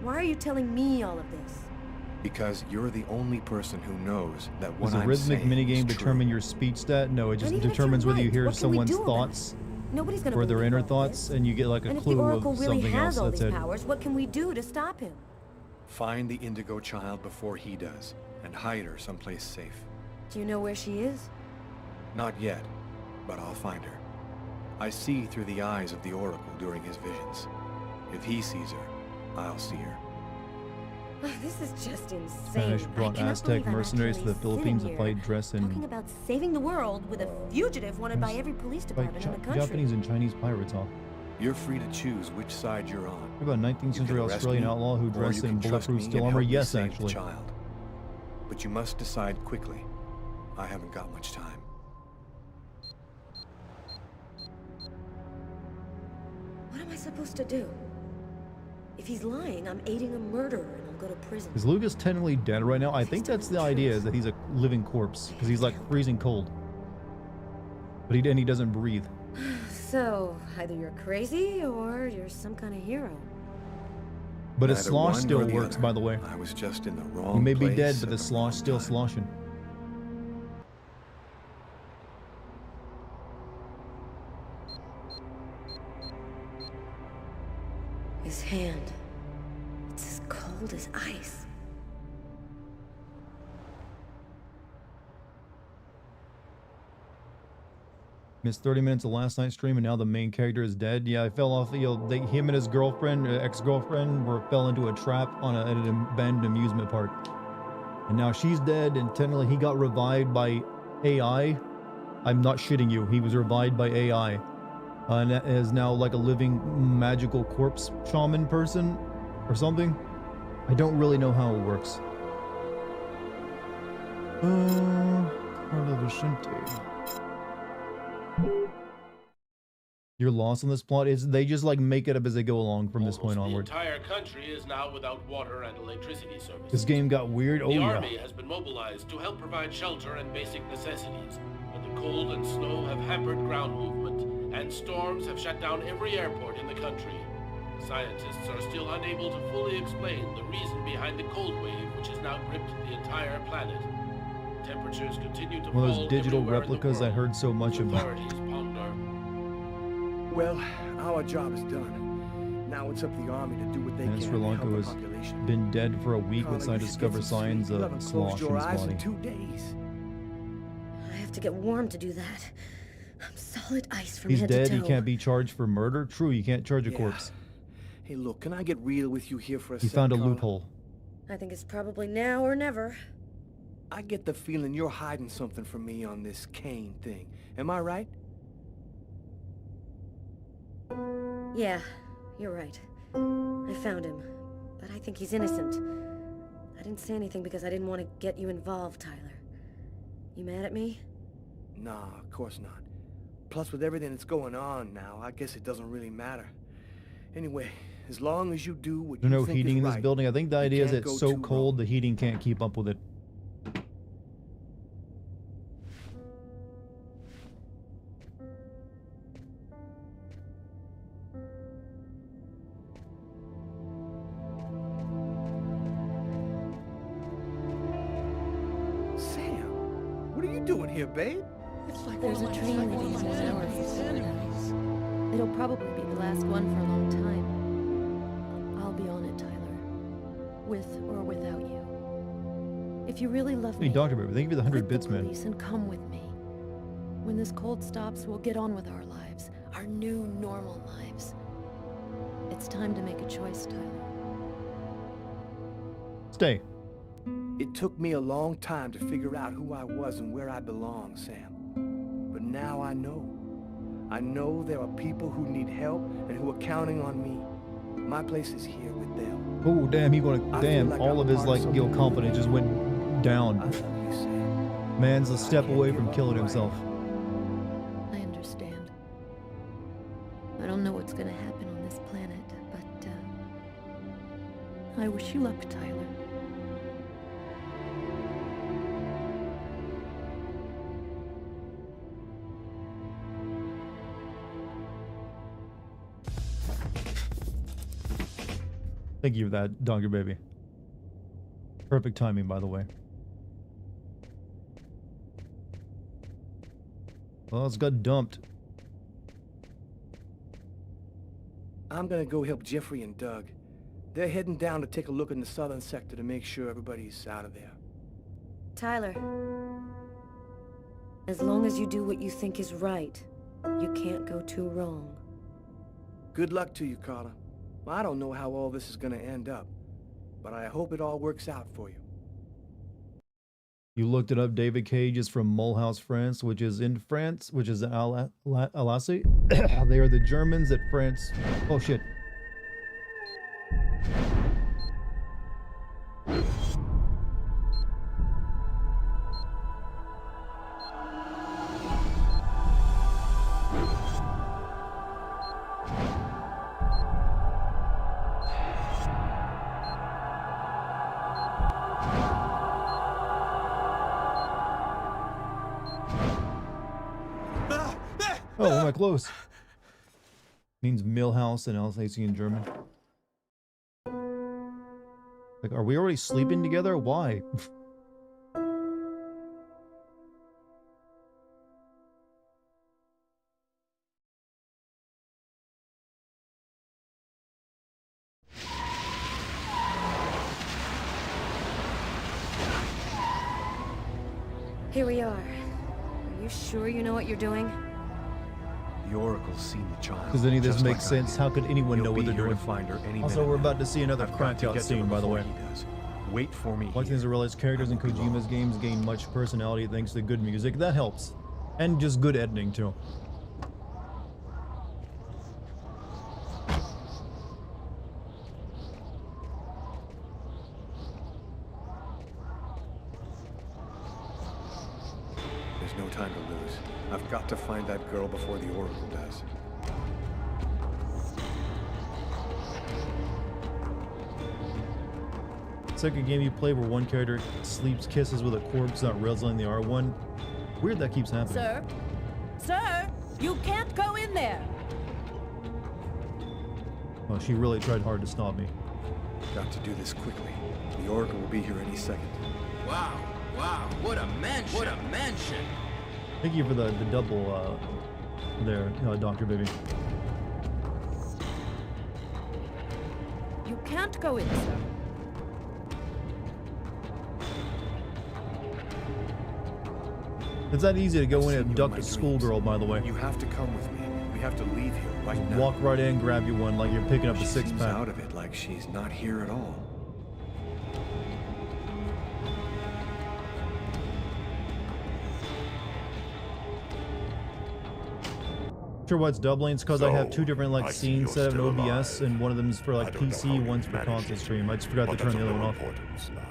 Why are you telling me all of this? Because you're the only person who knows that what Does a I'm rhythmic saying minigame is determine true. your speech stat? No, it just And even if determines you're whether you right, hear what can we someone's do about thoughts Nobody's gonna or their believe inner all of thoughts, this. and you get like a And if the clue Oracle of really something has else. all That's these it. powers, what can we do to stop him? Find the Indigo child before he does, and hide her someplace safe. Do you know where she is? Not yet, but I'll find her. I see through the eyes of the Oracle during his visions. If he sees her, I'll see her. This is just insane. Spanish I brought cannot Aztec believe I'm mercenaries to actually the Philippines to sitting fight here dressed talking in about saving the world with a fugitive wanted by every police department in the country. Japanese and Chinese pirates, huh? You're free to choose which side you're on. What about 19th You century can arrest Australian me, outlaw who or dressed you in can trust bulletproof me steel and armor? help me Yes, save the actually. child. But you must decide quickly. I haven't got much time. What am I supposed to do? If he's lying, I'm aiding a murderer and I'll go to prison. Is Lucas technically dead right now? I think that's the idea, is that he's a living corpse, because he's like freezing cold. But he doesn't breathe. So, either you're crazy or you're some kind of hero. But his Neither slosh one still nor the works, other. by the way. I was just in the He wrong may be place dead, at but the the slosh wrong still time. sloshing. His hand. It's as cold as ice. Missed 30 minutes of last night's stream, and now the main character is dead. Yeah, I fell off. Him and his girlfriend, ex-girlfriend, fell into a trap on an abandoned amusement park, and now she's dead. And technically, he got revived by AI. I'm not shitting you. He was revived by AI, and is now like a living magical corpse shaman person or something. I don't really know how it works. Carlo Vicente. You're lost on this plot. They just like make it up as they go along from this point onward. The entire country is now without water and electricity service. This game got weird. Oh the yeah. army has been mobilized to help provide shelter and basic necessities, but the cold and snow have hampered ground movement, and storms have shut down every airport in the country. Scientists are still unable to fully explain the reason behind the cold wave which has now gripped the entire planet. Temperatures continue to fall. One of those digital everywhere replicas in I the heard so much about. authorities ponder. Well, our job is done. Now it's up to the army to do what they And can Sri to help Lanka the has population. been dead for a week Carla, once I you should discover get some signs sleep. You of haven't slosh closed in your his eyes body. in 2 days. I have to get warm to do that. I'm solid ice from He's head dead. to toe. He can't be charged for murder. True, you can't charge a corpse. Hey, look, can I get real with you here for a He sec, found a Carla? loophole. I think it's probably now or never. I get the feeling you're hiding something from me on this Kane thing. Am I right? Yeah, you're right. I found him, but I think he's innocent. I didn't say anything because I didn't want to get you involved, Tyler. You mad at me? Nah, of course not. Plus, with everything that's going on now, I guess it doesn't really matter. Anyway, as long as you do what There's you no think heating is in this right, building. I think the you idea is can't it's go so too cold wrong. the heating can't keep up with it. Sam, what are you doing here, babe? It's like There's a train leaving in an hour from Florida. It'll probably be the last one for a long time. I'll be on it, Tyler. With or without you. If you really love Hey, me, Dr. Baby, thank you for the 100 quit bits, the man. police and come with me. When this cold stops, we'll get on with our lives. Our new normal lives. It's time to make a choice, Tyler. Stay. It took me a long time to figure out who I was and where I belong, Sam. But now I know. I know there are people who need help and who are counting on me. My place is here with them. Oh, damn, he gonna, I feel damn, like all I'm of his, part of like, something confidence just went I down. love you, Sam. Man's a But I step can't away give from up killing who I himself. am. I understand. I don't know what's gonna happen on this planet, but, I wish you luck, Tyler. Thank you for that, Dr. Baby. Perfect timing, by the way. Well, it's got dumped. I'm gonna go help Jeffrey and Doug. They're heading down to take a look in the southern sector to make sure everybody's out of there. Tyler, as long as you do what you think is right, you can't go too wrong. Good luck to you, Carla. I don't know how all this is gonna end up, but I hope it all works out for you. You looked it up. David Cage is from Mulhouse, France, which is in France, which is in Alsace. They are the Germans at France. Oh, shit. Oh, am I close? Means Millhouse in Alsatian German. Like, are we already sleeping together? Why? Here we are. Are you sure you know what you're doing? The Oracle's seen the child. Does any of this just make like I sense? did. How could anyone He'll know what be they're here doing? to find her any Also, minute we're now. about to see another I've got crack to out get to scene, her by the before way. he does. Wait for me One here. thing I realized, characters in I won't be Kojima's long. games gain much personality thanks to good music. That helps. And just good editing, too. There's no time to lose. I've got to find that girl before the Oracle does. Second game you play where one character sleeps kisses with a corpse not wrestling the R1. Weird that keeps happening. Sir? Sir? You can't go in there! Well, she really tried hard to stop me. Got to do this quickly. The Oracle will be here any second. Wow, wow, what a mansion! What a mansion! Thank you for the double there, Dr. Baby. You can't go in, sir. It's that easy to go in I've and seen you in abduct my a dreams. schoolgirl, by the way. You have to come with me. We have to leave here right now. Walk right in, grab you one like you're picking up a She seems six-pack. out of it, like she's not here at all. Sure why it's doubling? It's because I have two different I like see scenes you're set up in still OBS, alive. and one of them is for I like don't know PC, how you one's for managed console it, stream. I just forgot to but turn that's the of other one no off. importance now.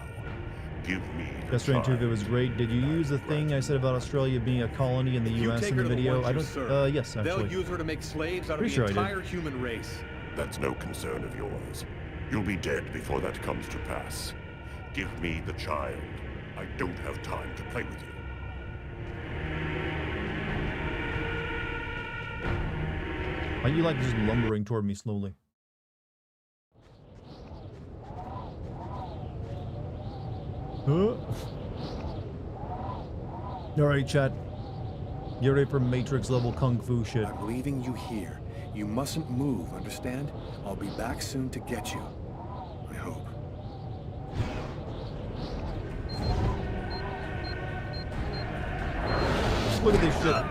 Give me the Death Stranding 2 child, if it was great. Did you and use the thing I said about Australia being a colony in the You US take in the her to video? ones I you don't. serve. Yes, They'll actually. use her to make slaves out Pretty of sure I the did. entire human race. That's no concern of yours. You'll be dead before that comes to pass. Give me the child. I don't have time to play with you. Why you like just lumbering toward me slowly? Huh? Alright, chat. Get ready for Matrix level kung fu shit. I'm leaving you here. You mustn't move, understand? I'll be back soon to get you. I hope. Just look at this shit.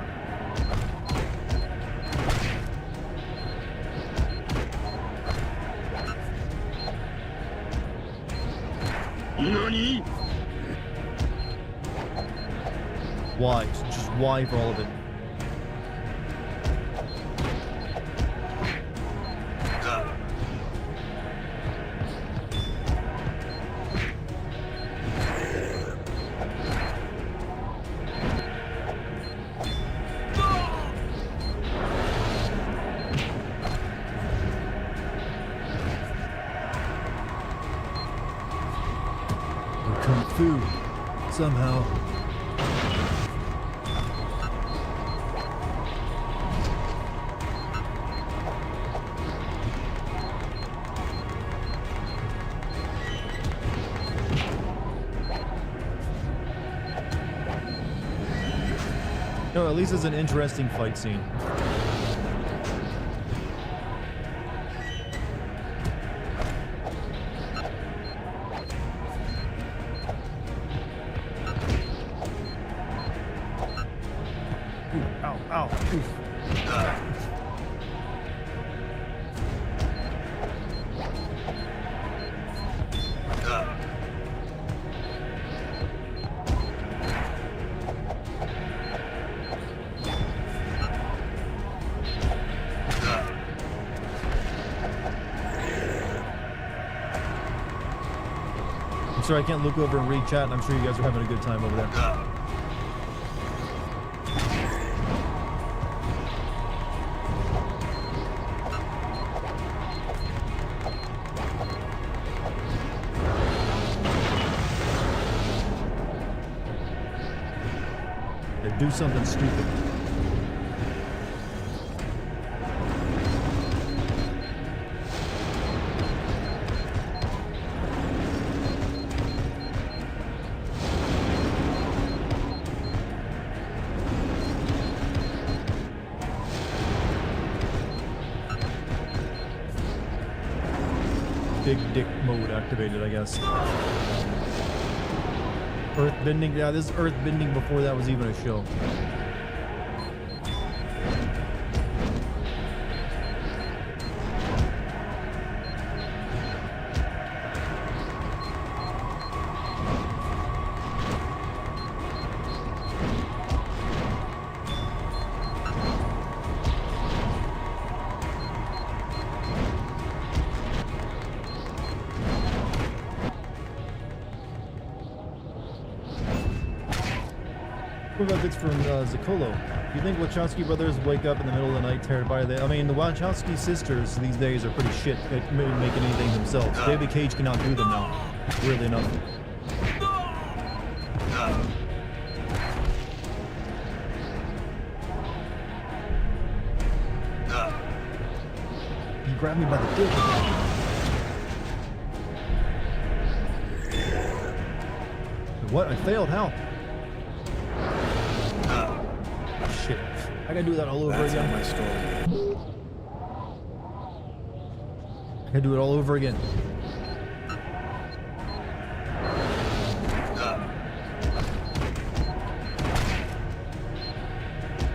Why? Just why for all of it? Kung fu, somehow. No, at least it's an interesting fight scene. Ooh, ow, ow, oof. I'm sorry I can't look over and read chat, and I'm sure you guys are having a good time over there. Yeah, do something stupid. Big dick mode activated, I guess. Earthbending? Yeah, this is earthbending before that was even a show. What about bits from Zaccolo? Do you think Wachowski brothers wake up in the middle of the night terrified? I mean, the Wachowski sisters these days are pretty shit at making anything themselves. David Cage cannot do them now. Weirdly enough. You grabbed me by the dick. What? I failed? How? Shit. I gotta do that all over again. My story. I gotta do it all over again.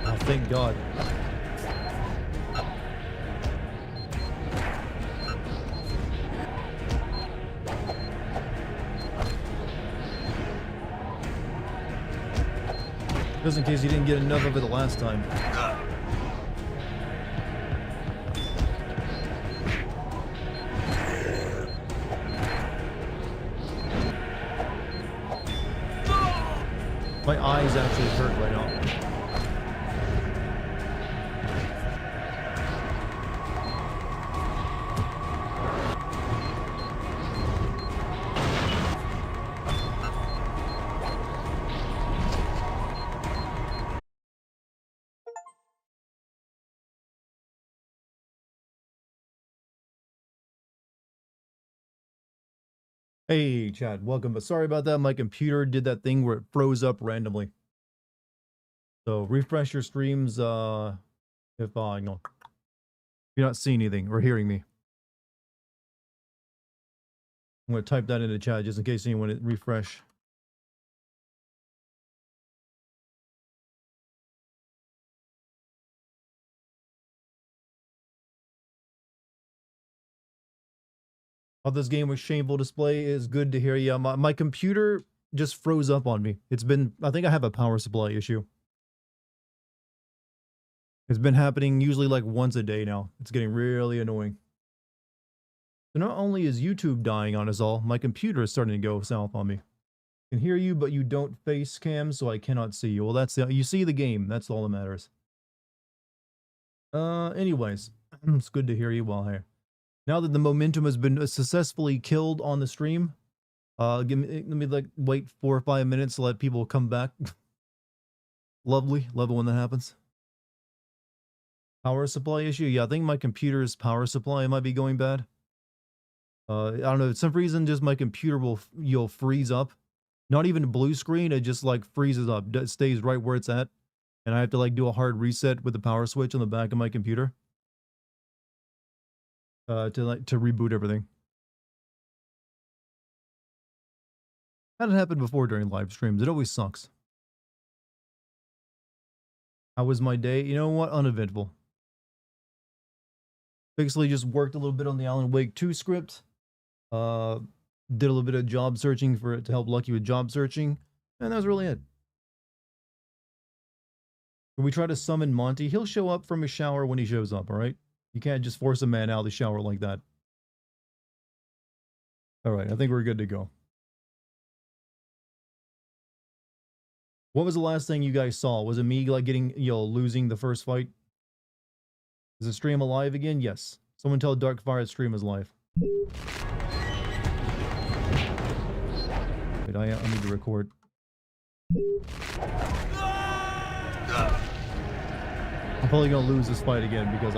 Oh, thank God. Just in case you didn't get enough of it the last time. My eyes actually hurt right now. Hey, Chad, welcome. But sorry about that. My computer did that thing where it froze up randomly. So refresh your streams if you're not seeing anything or hearing me. I'm going to type that into chat just in case anyone refresh. Of this game with shameful display is good to hear. Yeah, my computer just froze up on me. It's been, I think I have a power supply issue. It's been happening usually like once a day now. It's getting really annoying. So not only is YouTube dying on us all, my computer is starting to go south on me. I can hear you, but you don't face cam, so I cannot see you. Well, that's the, you see the game. That's all that matters. Anyways, it's good to hear you while here. Now that the momentum has been successfully killed on the stream, let me like wait 4 or 5 minutes to let people come back. Lovely, love it when that happens. Power supply issue? Yeah, I think my computer's power supply might be going bad. I don't know, for some reason just my computer will freeze up. Not even blue screen, it just like freezes up. It stays right where it's at. And I have to like do a hard reset with the power switch on the back of my computer. To reboot everything. Had it happened before during live streams. It always sucks. How was my day? You know what? Uneventful. Basically just worked a little bit on the Alan Wake 2 script. Did a little bit of job searching to help Lucky with job searching. And that was really it. When we try to summon Monty, he'll show up from his shower when he shows up, alright? You can't just force a man out of the shower like that. Alright, I think we're good to go. What was the last thing you guys saw? Was it me like getting, losing the first fight? Is the stream alive again? Yes. Someone tell Darkfire's stream is live. Wait, I need to record. I'm probably gonna lose this fight again because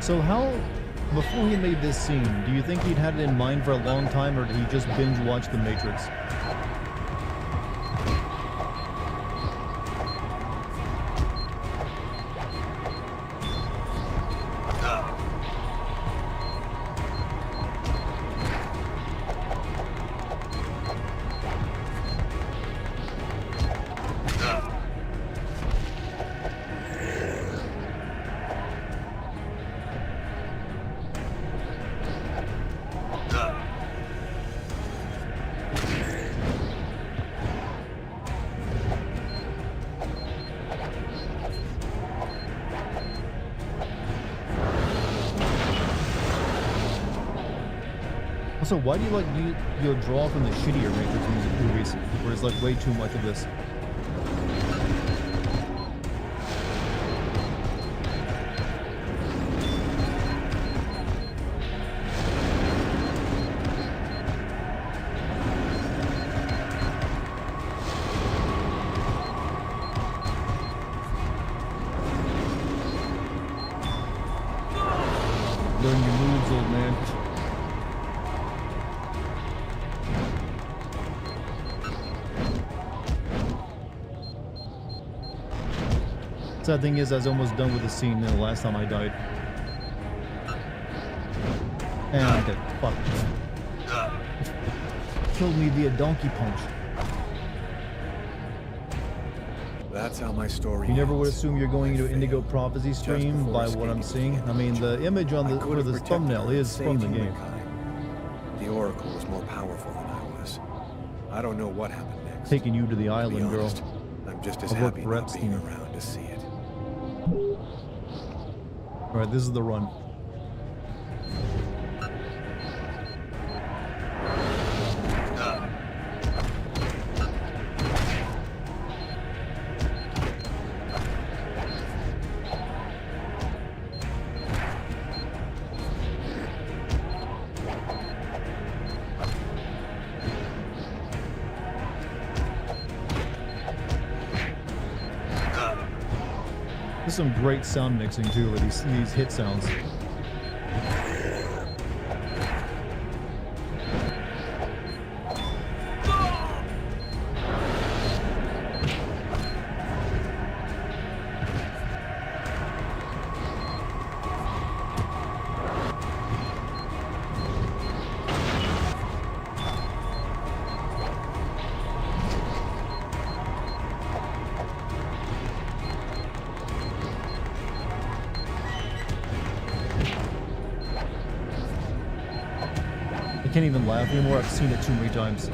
So how, before he made this scene, do you think he'd had it in mind for a long time, or did he just binge watch The Matrix? Also, why do you like you draw from the shittier Matrix music movies, where there's like way too much of this? Learn your moves, old man. Sad thing is, I was almost done with the scene the last time I died. And I got fucked. Killed me via donkey punch. That's how my story You never would ends. assume you're going into I Indigo failed. Prophecy stream before by what I'm escaping seeing. the I mean, the image on I the could for have the protected thumbnail her and is from the saved game. humankind. The Oracle was more powerful than I was. I don't know what happened next. Taking you to the To be island, girl. honest, I'm just as I work happy for not being Epstein. around to see it. Alright, this is the run. There's some great sound mixing too, with these hit sounds. I can't even laugh anymore. I've seen it too many times.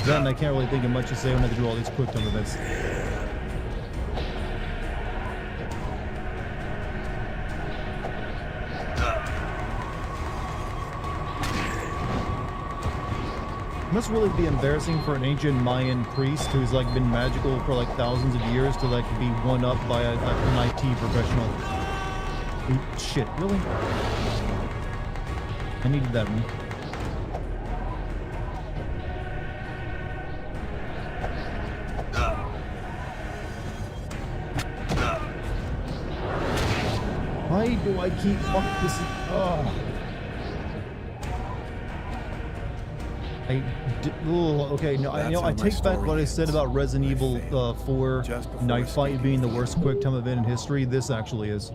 Then I can't really think of much to say when I have to do all these quick time events. It must really be embarrassing for an ancient Mayan priest who's like been magical for like thousands of years to like be one up by an IT professional. Shit, really? I needed that one. Why do I keep fuck this? Okay, no, I That's how my take back story what I ends. said about Resident I Evil failed, 4 just before Night Fight escaping being the the worst quick time event in history. This actually is.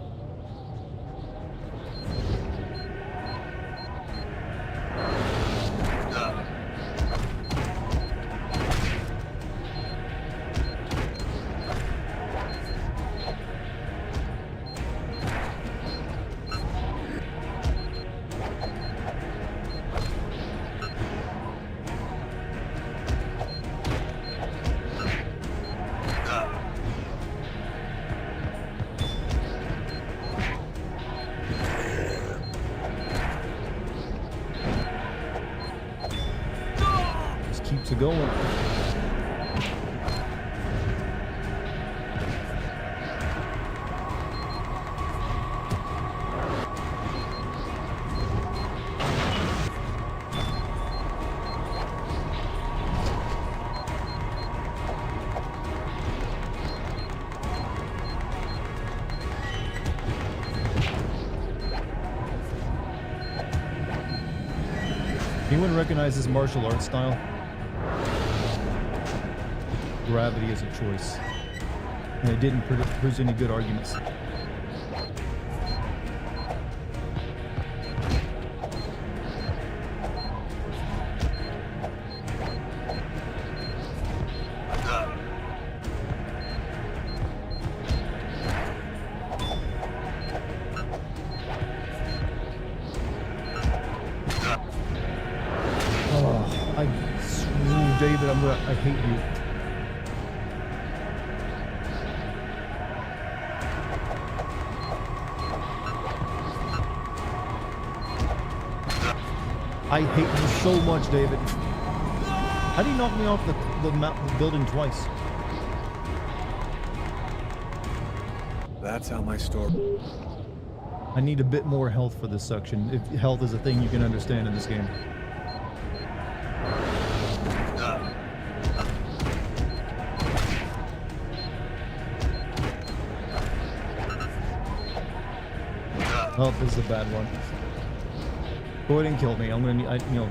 it going? Anyone recognize this martial arts style? Gravity is a choice. And it didn't produce any good arguments. David, I hate you. I hate you so much, David. How do you knock me off the building twice? That's how my story... I need a bit more health for this section, if health is a thing you can understand in this game. Oh, this is a bad one. Go ahead and kill me. I'm gonna need, you know.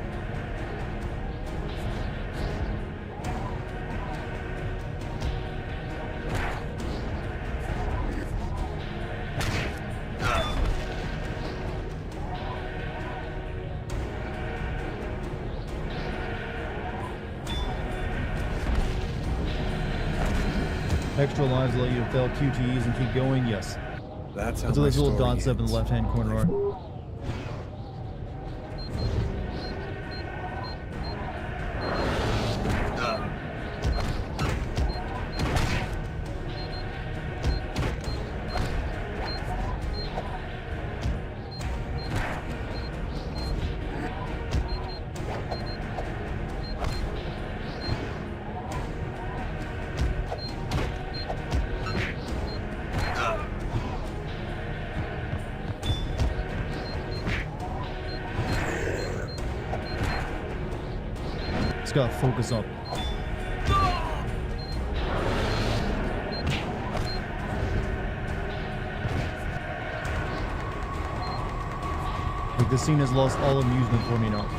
Extra lives allow you to fail QTEs and keep going. Yes. That's how So my those little story dots up in the ends. left-hand corner are. Gotta focus up. Like, this scene has lost all amusement for me now.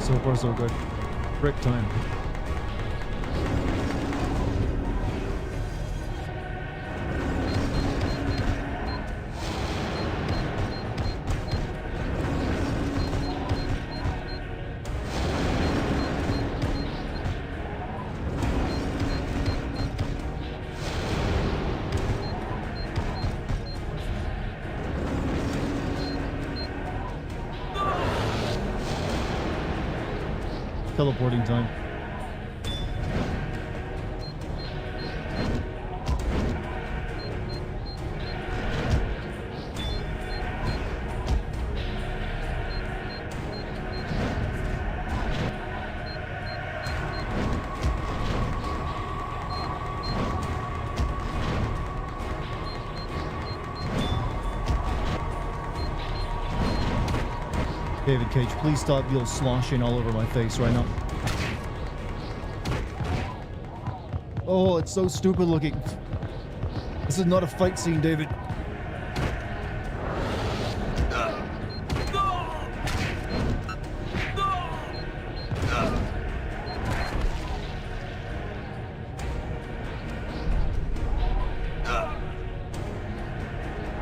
So far, so good. Brick time. Teleporting time. David Cage, please stop sloshing all over my face right now. Oh, it's so stupid looking. This is not a fight scene, David.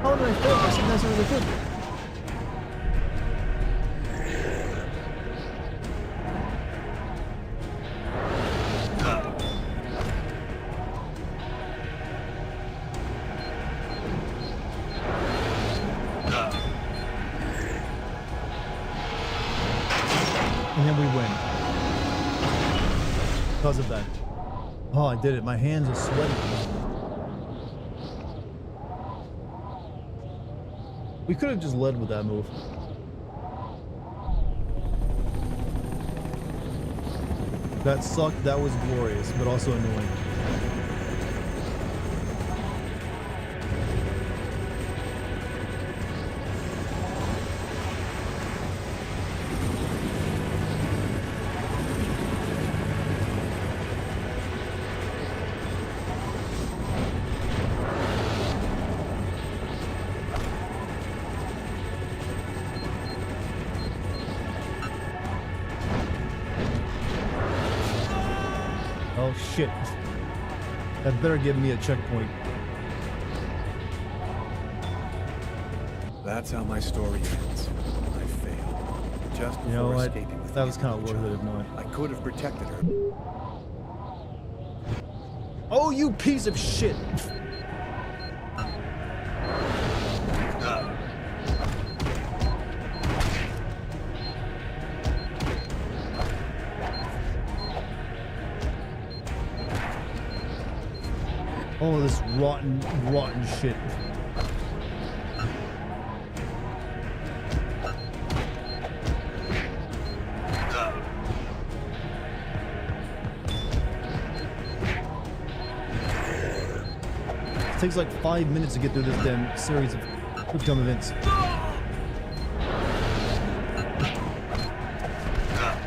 How did I fail as fast as I could? And then we win. Because of that. Oh, I did it. My hands are sweaty. We could have just led with that move. That sucked. That was glorious, but also annoying. Oh shit. That better give me a checkpoint. That's how my story ends. I failed. Just before You know what? escaping with That the was kind of young worth it if child. not. I could have protected her. Oh, you piece of shit! Oh, this rotten shit. It takes like 5 minutes to get through this damn series of quick time events.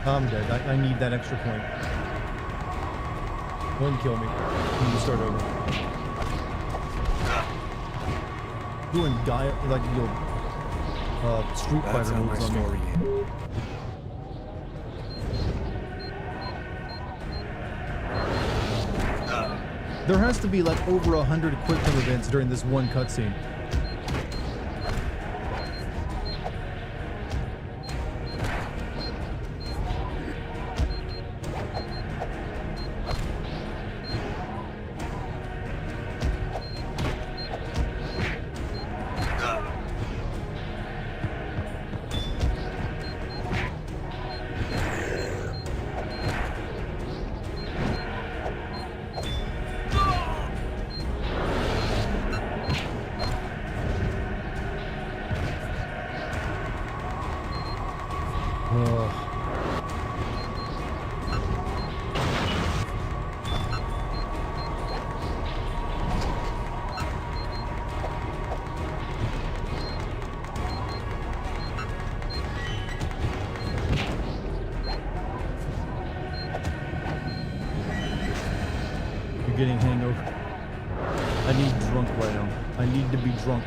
I'm dead. I need that extra point. Go ahead and kill me. I need to start over. Doing Street That's Fighter how my moves on me. story ends. There has to be like over 100 quick time events during this one cutscene. You're getting hangover. I need drunk right now. I need to be drunk.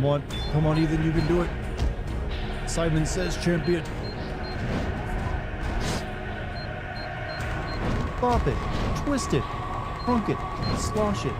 Come on. Come on, Ethan. You can do it. Simon Says champion. Bop it. Twist it. Crunk it. Slosh it.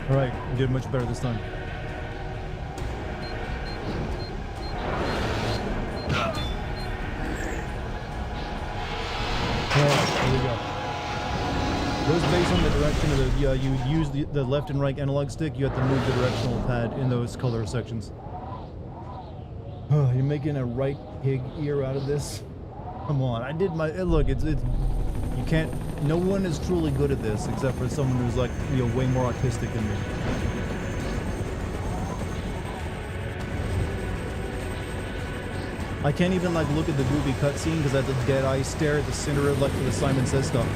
All right, you did much better this time. There we go. Those based on the direction of the, you use the left and right analog stick, you have to move the directional pad in those color sections. You're making a right pig ear out of this? Come on, I did my, look, it's you can't, no one is truly good at this except for someone who's like, way more autistic than me. I can't even like look at the movie cutscene because I have to dead eye stare at the center of like the Simon Says stuff.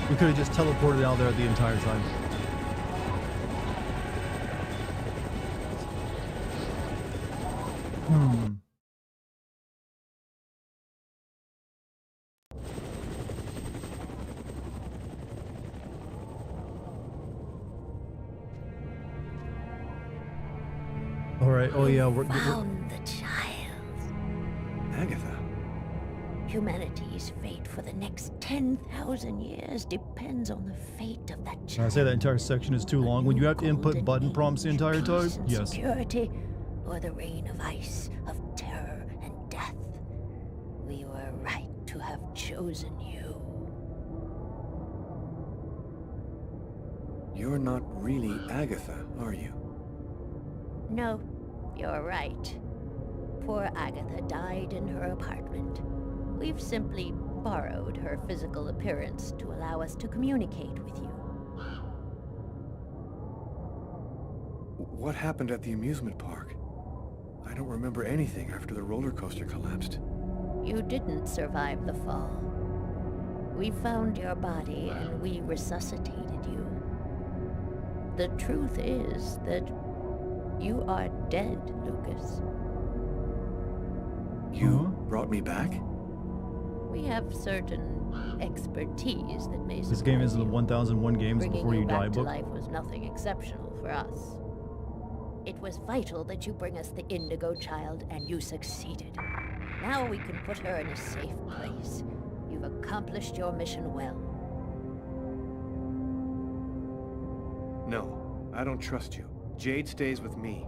We could have just teleported out there the entire time. All right. Oh yeah, we're Found the child. Agatha. Humanity's fate for the next 10,000 years depends on the fate of that I child. say that entire section is too long. When you have to input Golden button prompts the age, entire time, peace and yes. Security, or the reign of ice, of terror and death. We were right to have chosen you. You're not really Agatha, are you? No, you're right. Poor Agatha died in her apartment. We've simply borrowed her physical appearance to allow us to communicate with you. What happened at the amusement park? I don't remember anything after the roller coaster collapsed. You didn't survive the fall. We found your body and we resuscitated you. The truth is that you are dead, Lucas. You brought me back? We have certain expertise that may This game is the surprise you. 1001 games Bringing before you back die to book. life was nothing exceptional for us. It was vital that you bring us the Indigo child, and you succeeded. Now we can put her in a safe place. You've accomplished your mission well. No, I don't trust you. Jade stays with me.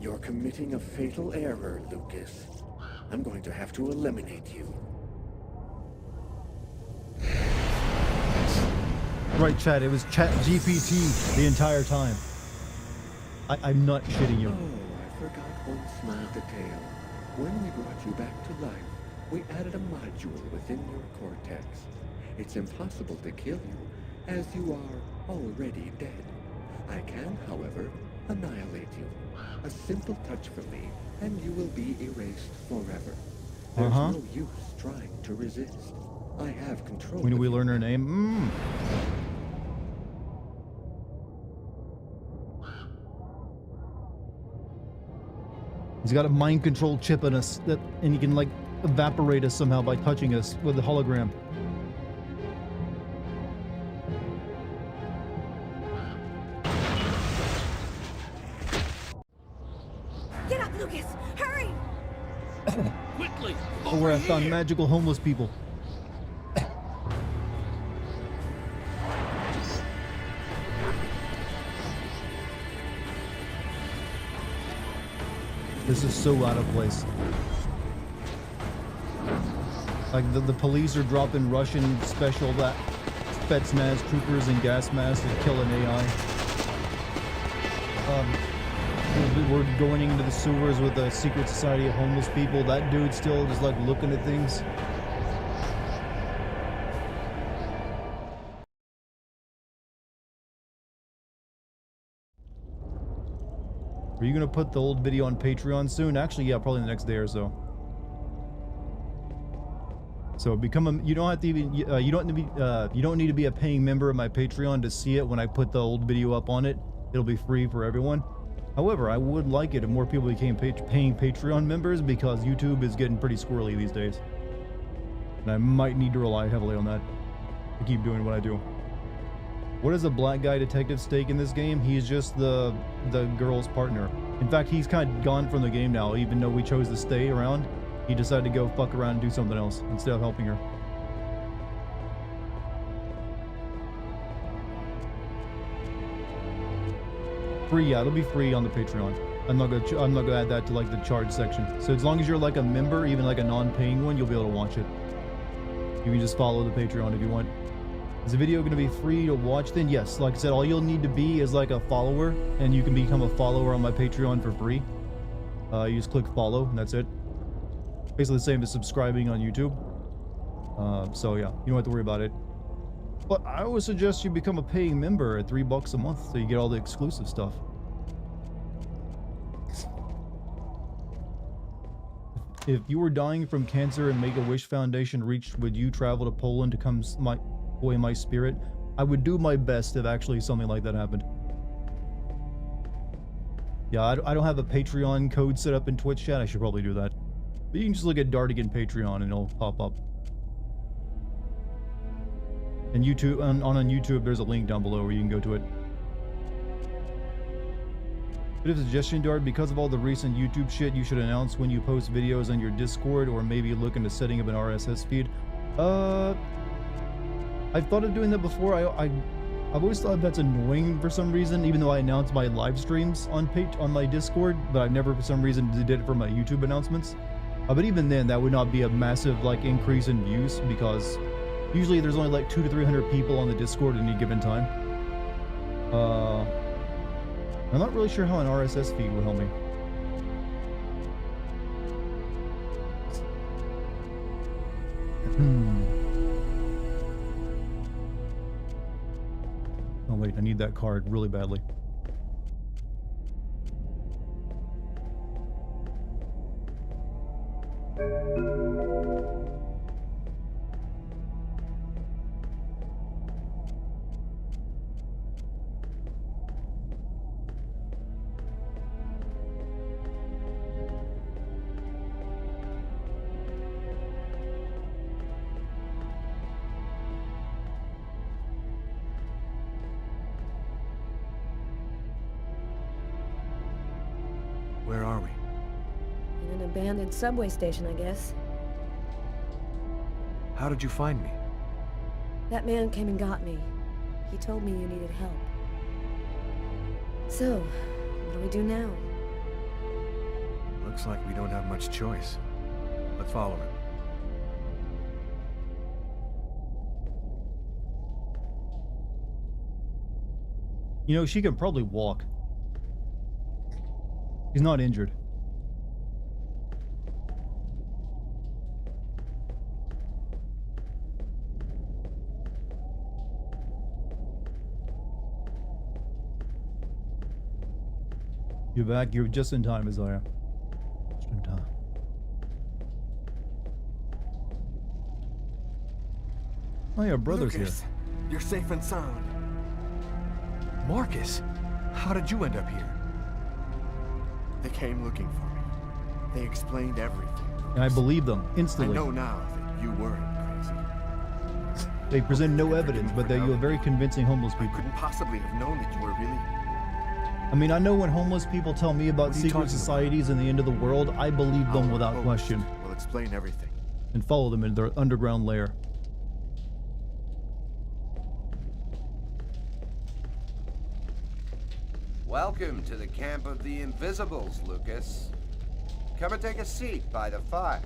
You're committing a fatal error, Lucas. I'm going to have to eliminate you. Right, Chad. It was Chat GPT the entire time. I'm not shitting you. Oh, I forgot one small detail. When we brought you back to life, we added a module within your cortex. It's impossible to kill you, as you are already dead. I can, however, annihilate you. A simple touch from me, and you will be erased forever. There's no use trying to resist. I have control. When do of we you. learn her name? He's got a mind control chip in us that, and he can like evaporate us somehow by touching us with the hologram. Lucas, hurry! Quickly! Oh, where I found magical homeless people. This is so out of place. Like the police are dropping Russian special that Spetsnaz troopers in gas masks to kill an AI. We're going into the sewers with a secret society of homeless people. That dude's still just like looking at things. Are you gonna put the old video on Patreon soon? Actually, yeah, probably the next day or so. So become a, you don't have to even, you don't need to be a paying member of my Patreon to see it when I put the old video up on it. It'll be free for everyone. However, I would like it if more people became paying Patreon members, because YouTube is getting pretty squirrely these days. And I might need to rely heavily on that to keep doing what I do. What does a black guy detective stake in this game? He's just the girl's partner. In fact, he's kind of gone from the game now, even though we chose to stay around. He decided to go fuck around and do something else instead of helping her. Free, yeah, it'll be free on the Patreon. I'm not gonna add that to like the charge section. So as long as you're like a member, even like a non-paying one, you'll be able to watch it. You can just follow the Patreon if you want. Is the video gonna be free to watch then? Yes, like I said, all you'll need to be is like a follower, and you can become a follower on my Patreon for free. You just click follow, and that's it. Basically the same as subscribing on YouTube. So yeah, you don't have to worry about it. But I would suggest you become a paying member at $3 a month so you get all the exclusive stuff. If you were dying from cancer and Make-A-Wish Foundation reached, would you travel to Poland to come away my spirit? I would do my best if actually something like that happened. Yeah, I don't have a Patreon code set up in Twitch chat. I should probably do that. But you can just look at Dartigan Patreon and it'll pop up. And YouTube, on YouTube, there's a link down below where you can go to it. Bit of a suggestion, Dart, because of all the recent YouTube shit, you should announce when you post videos on your Discord, or maybe look into setting up an RSS feed. I've thought of doing that before. I've always thought that's annoying for some reason, even though I announce my live streams on my Discord, but I've never for some reason did it for my YouTube announcements. But even then, that would not be a massive like increase in views, because usually there's only like 200 to 300 people on the Discord at any given time. I'm not really sure how an RSS feed would help me. Oh wait, I need that card really badly. Where are we? In an abandoned subway station, I guess. How did you find me? That man came and got me. He told me you needed help. So, what do we do now? Looks like we don't have much choice. Let's follow him. You know, she can probably walk. He's not injured. You're back. You're just in time, Isaiah. Just in time. Oh, yeah, brother's Lucas, here. you're safe and sound. Marcus, how did you end up here? They came looking for me. They explained everything. And I believe them instantly. I know now that you weren't crazy. They present no evidence, but they are very convincing homeless I people. couldn't possibly have known that you were really I mean, I know when homeless people tell me about What are you secret talking societies and the end of the world, I believe them Our without host question will explain everything. and follow them in their underground lair. Welcome to the camp of the Invisibles, Lucas. Come and take a seat by the fire.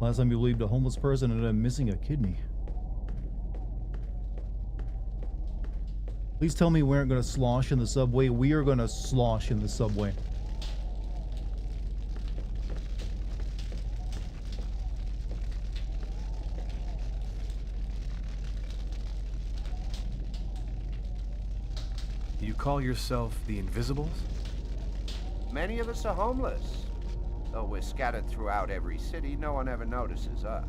Last time you believed a homeless person ended up missing a kidney. Please tell me we aren't going to slosh in the subway. We are going to slosh in the subway. You call yourself the Invisibles? Many of us are homeless. Though we're scattered throughout every city, no one ever notices us.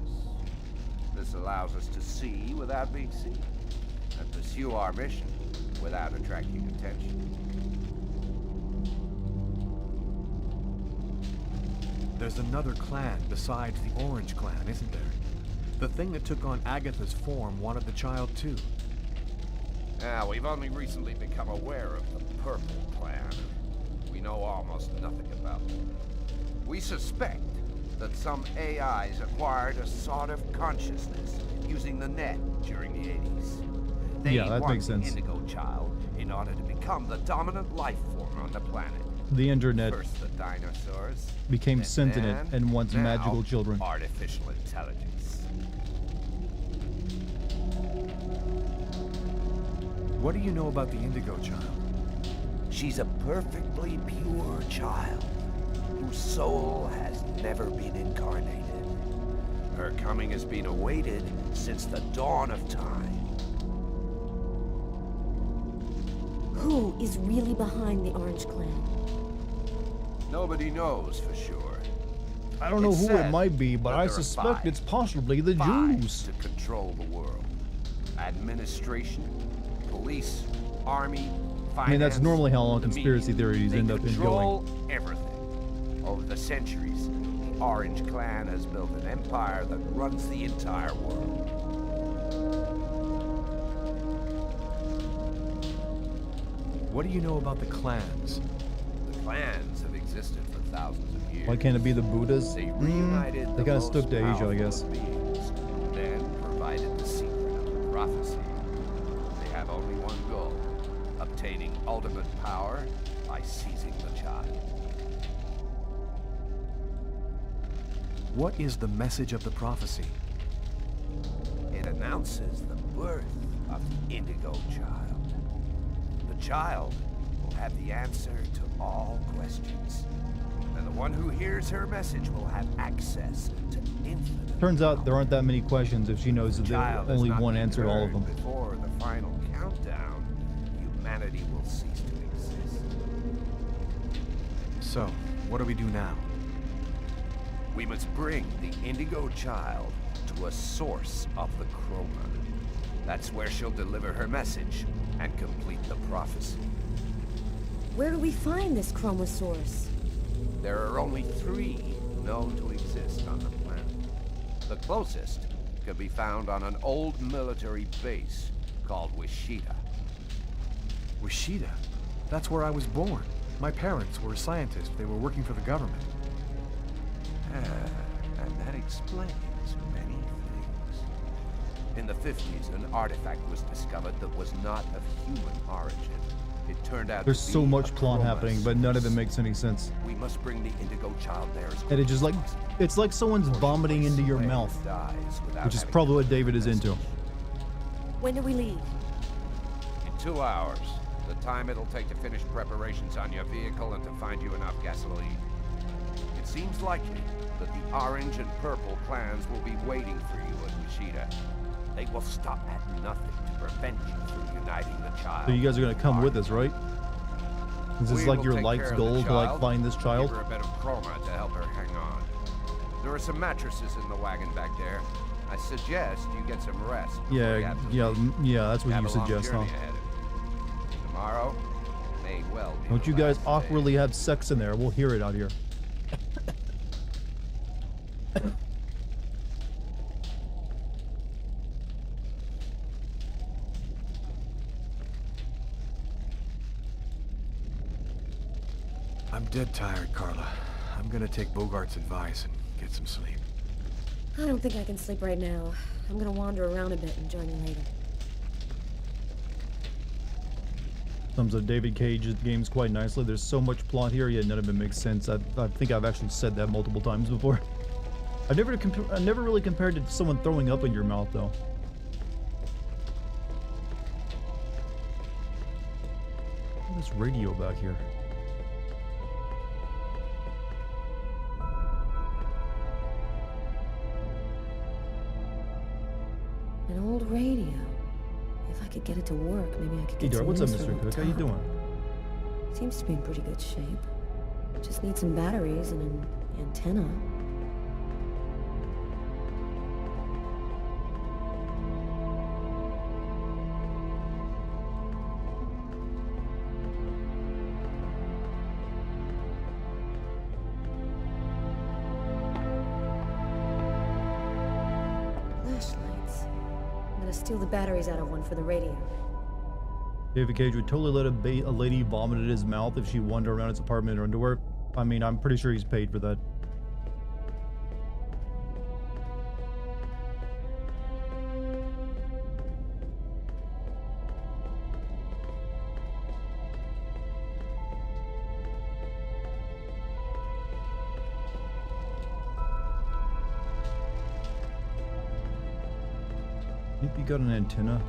This allows us to see without being seen, and pursue our mission without attracting attention. There's another clan besides the Orange Clan, isn't there? The thing that took on Agatha's form wanted the child too. Now, we've only recently become aware of the Purple Clan. We know almost nothing about them. We suspect that some AIs acquired a sort of consciousness using the net during the 80s. They Yeah, that makes want the sense. Indigo child in order to become the dominant life form on the planet. The internet First the dinosaurs, became then sentient man, and wants now magical children. artificial intelligence. What do you know about the Indigo child? She's a perfectly pure child whose soul has never been incarnated. Her coming has been awaited since the dawn of time. Who is really behind the Orange Clan? Nobody knows for sure. I don't know It's who it said might be, but that I there are suspect five. it's possibly the Five Jews. to control the world. Administration, police, army, finance. I mean, that's normally how all the conspiracy media. theories They end up control everything. Over the centuries, the Orange Clan has built an empire that runs the entire world. What do you know about the clans? The clans have existed for thousands of years. Why can't it be the Buddhas? They reunited They the kinda most stuck to Asia, I powerful guess. of beings, then provided the secret of the prophecy. They have only one goal: obtaining ultimate power by seizing the child. What is the message of the prophecy? It announces the birth of the Indigo child. The child will have the answer to all questions, and the one who hears her message will have access to infinite. Turns out there aren't that many questions if she knows that Child there's has only not one been answer to all of heard them. Before the final countdown, humanity will cease to exist. So, what do we do now? We must bring the Indigo child to a source of the chroma. That's where she'll deliver her message and complete the prophecy. Where do we find this chroma source? There are only 3 known to exist on the planet. The closest can be found on an old military base called Wishita. Wishita? That's where I was born. My parents were scientists. They were working for the government. And that explains many things. In the 50s, an artifact was discovered that was not of human origin. It turned out There's to so be much a plot chroma happening, but none of it source. makes any sense. We must bring the Indigo child there as And it just like, quickly as possible. it's like someone's vomiting into your Slayer mouth, dies without which is having probably what delivered David is the into. message. When do we leave? In 2 hours, the time it'll take to finish preparations on your vehicle and to find you enough gasoline. It seems likely that the Orange and Purple clans will be waiting for you at Wishita. They will stop at nothing to prevent you from uniting the child. So you guys are gonna come with us, right? Is this We like will your take life's care of the goal to like child find this and child? Give her a bit of chroma to help her hang on. There are some mattresses in the wagon back there. I suggest you get some rest. Yeah, yeah, that's what Have you a long suggest, huh? journey ahead of you. Tomorrow may well be Don't the you guys last day. awkwardly have sex in there? We'll hear it out here. I'm dead tired, Carla. I'm gonna take Bogart's advice and get some sleep. I don't think I can sleep right now. I'm gonna wander around a bit and join you later. Sums up David Cage's games quite nicely. There's so much plot here, yet none of it makes sense. I think I've actually said that multiple times before. I never really compared it to someone throwing up in your mouth, though. Look at this radio back here. An old radio. If I could get it to work, maybe I could Hey, get Dart, some what's up, news from Mr. up Cook? How you top. doing? Seems to be in pretty good shape. Just need some batteries and an antenna. Flashlights. I'm gonna steal the batteries out of one for the radio. David Cage would totally let a lady vomit in his mouth if she wandered around his apartment in her underwear. I mean, I'm pretty sure he's paid for that. If you got an antenna.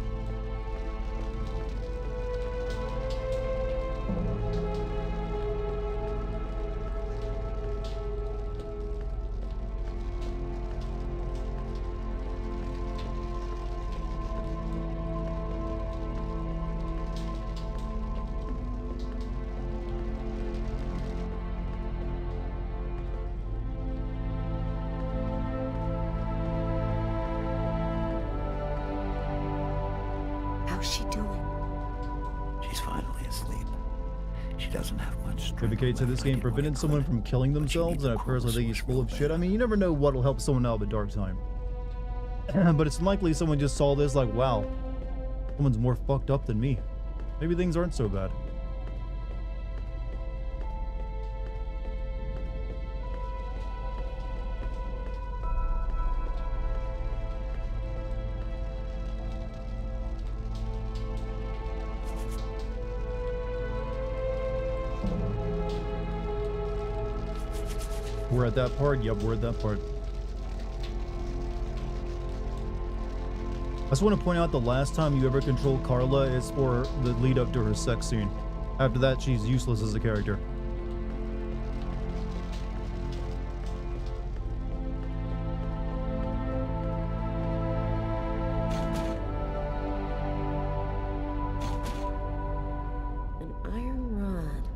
How's she doing? She's finally asleep. She doesn't have much strength. David Cage said this game prevented someone from killing themselves, and I personally think he's full of shit. I mean, you never know what'll help someone out of a dark time. But it's likely someone just saw this like, wow, someone's more fucked up than me. Maybe things aren't so bad. We're at that part? Yep, we're at that part. I just want to point out the last time you ever control Carla is for the lead up to her sex scene. After that, she's useless as a character. An iron rod.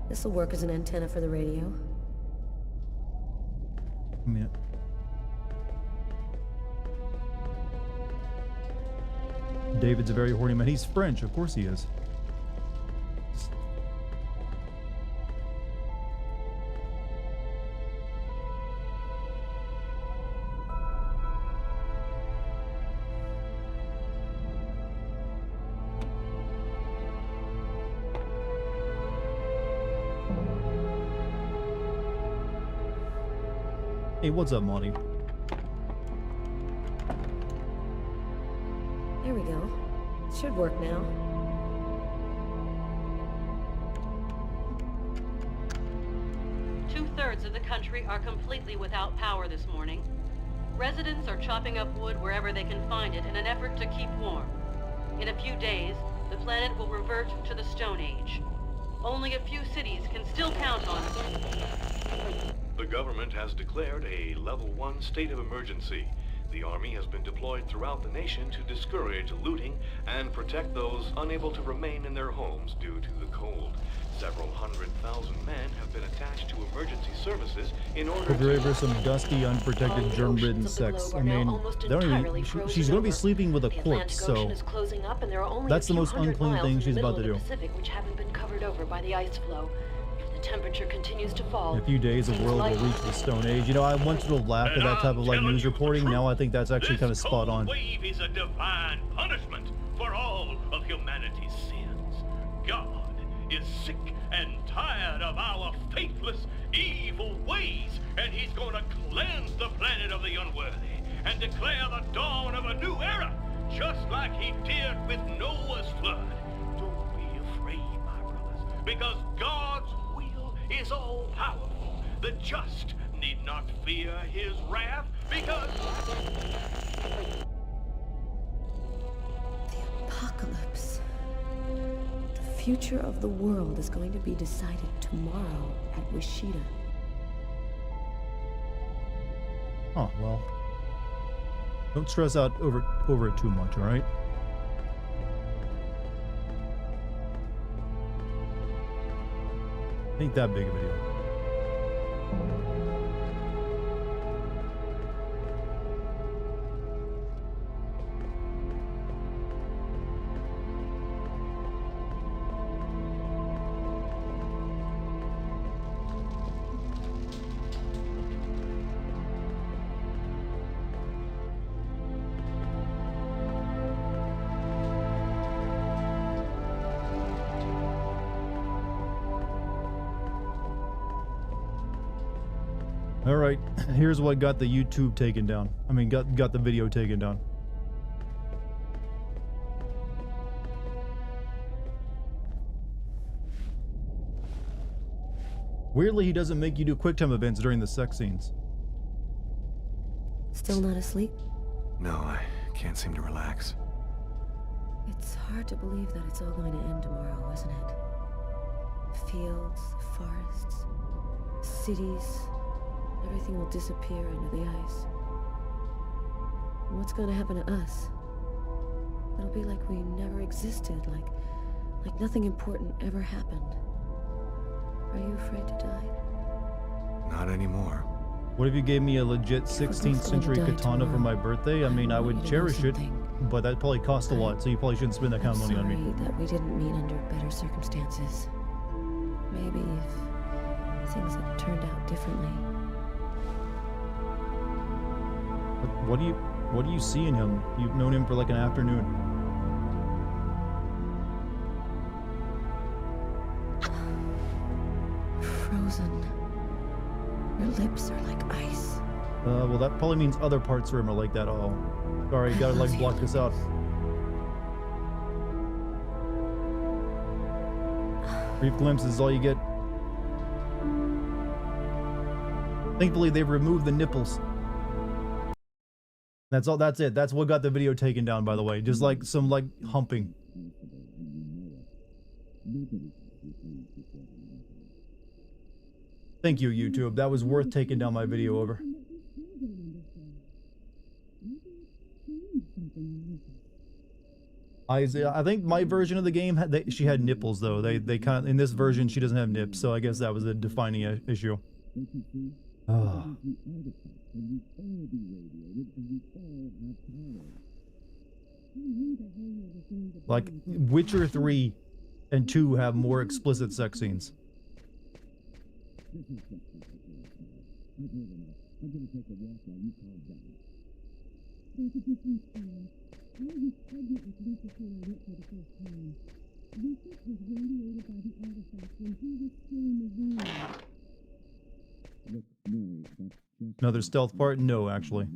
This'll work as an antenna for the radio. I mean, David's a very horny man. He's French, of course he is. Hey, what's up, Monty? There we go. It should work now. Two-thirds of the country are completely without power this morning. Residents are chopping up wood wherever they can find it in an effort to keep warm. In a few days, the planet will revert to the Stone Age. Only a few cities can still count on The government has declared a level 1 state of emergency. The Army has been deployed throughout the nation to discourage looting and protect those unable to remain in their homes due to the cold. Several 100,000 men have been attached to emergency services in order Hope you're ready for to... some dusty, unprotected, germ-ridden sex. I mean, they don't even, she's going to be sleeping with a corpse, so that's the most unclean thing she's about to do. Which haven't been covered over by the ice flow. If the temperature continues to fall, In a few days, the world will reach the Stone Age. You know, I once would have laughed at that type of like news reporting. Now I think that's actually kind of spot on. This cold wave is a divine punishment for all of humanity's sins. God is sick and tired of our faithless, evil ways, and he's going to cleanse the planet of the unworthy and declare the dawn of a new era, just like he did with Noah's flood. Don't be afraid, my brothers, because God's will is all-powerful. The just need not fear his wrath, because... The apocalypse. The future of the world is going to be decided tomorrow at Wishida. Oh, well. Don't stress out over it too much, alright? Ain't that big of a deal. All right, here's what got the YouTube taken down. I mean, got the video taken down. Weirdly, he doesn't make you do QuickTime events during the sex scenes. Still not asleep? No, I can't seem to relax. It's hard to believe that it's all going to end tomorrow, isn't it? The fields, the forests, cities, everything will disappear under the ice. And what's going to happen to us? It'll be like we never existed, like nothing important ever happened. Are you afraid to die? Not anymore. What if you gave me a legit 16th century katana for my birthday? I mean, I would cherish it, but that probably cost a lot, so you probably shouldn't spend that kind of money on me. Sorry that we didn't meet under better circumstances. Maybe if things had turned out differently. What do you see in him? You've known him for like an afternoon. Frozen. Your lips are like ice. Well, that probably means other parts of him are like that. Oh, sorry, gotta like block this out. Brief glimpses is all you get. Thankfully, they've removed the nipples. That's all. That's it. That's what got the video taken down, by the way. Just like some like humping. Thank you, YouTube. That was worth taking down my video over. I think my version of the game she had nipples though. They kind of, in this version she doesn't have nips, so I guess that was a defining issue. Like Witcher 3 and 2 have more explicit sex scenes. Another stealth part? No, actually.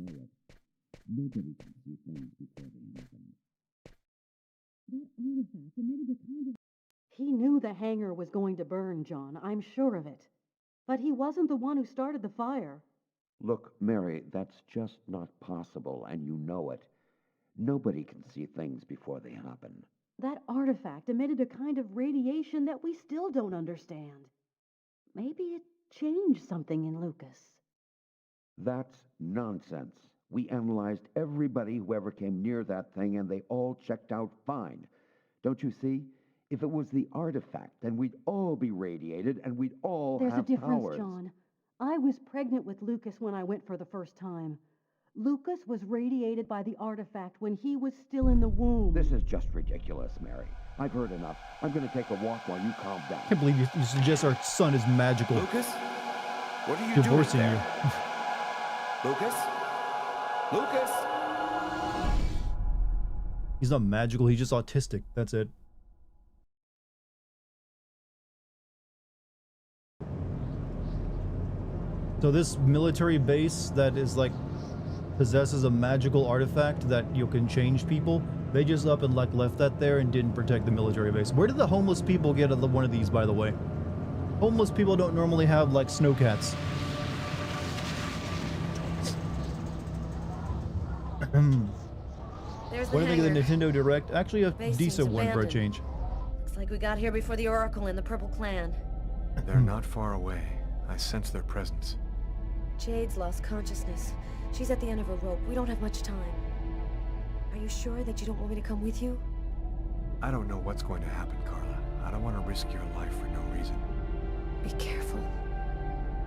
He knew the hangar was going to burn, John. I'm sure of it. But he wasn't the one who started the fire. Look, Mary, that's just not possible, and you know it. Nobody can see things before they happen. That artifact emitted a kind of radiation that we still don't understand. Maybe it changed something in Lucas. That's nonsense. We analyzed everybody who ever came near that thing, and they all checked out fine. Don't you see? If it was the artifact, then we'd all be radiated, and we'd all There's have a difference, powers. John. I was pregnant with Lucas when I went for the first time. Lucas was radiated by the artifact when he was still in the womb. This is just ridiculous, Mary. I've heard enough. I'm going to take a walk while you calm down. I can't believe you suggest our son is magical. Lucas? What are you Divorcing doing there? Lucas? Lucas? He's not magical, he's just autistic. That's it. So this military base that is like possesses a magical artifact that you can change people, they just up and like left that there and didn't protect the military base. Where did the homeless people get one of these, by the way? Homeless people don't normally have like snowcats. There's What do you think of the Nintendo Direct? Actually a Base decent seems one for a abandoned. change. Looks like we got here before the Oracle and the Purple Clan. They're not far away. I sense their presence. Jade's lost consciousness. She's at the end of her rope. We don't have much time. Are you sure that you don't want me to come with you? I don't know what's going to happen, Carla. I don't want to risk your life for no reason. Be careful.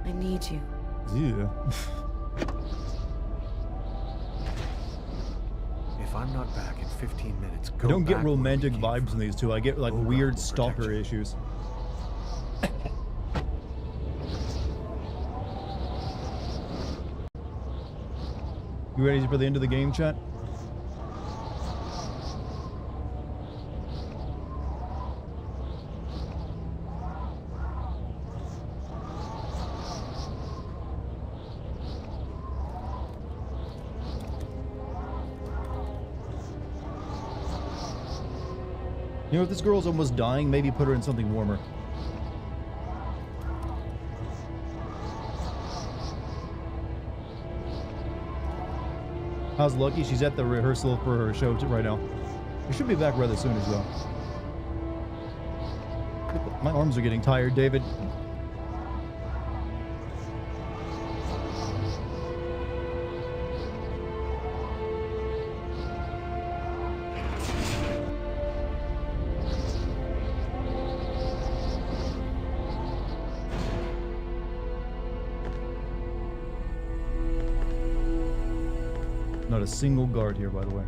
I need you. Yeah. If I'm not back in 15 minutes, I go don't get back where we romantic came vibes from. in these two. I get like Ogre weird will protect stalker you. issues. You ready for the end of the game, chat? You know, if this girl's almost dying, maybe put her in something warmer. How's Lucky? She's at the rehearsal for her show right now. She should be back rather soon as well. My arms are getting tired, David. Not a single guard here, by the way.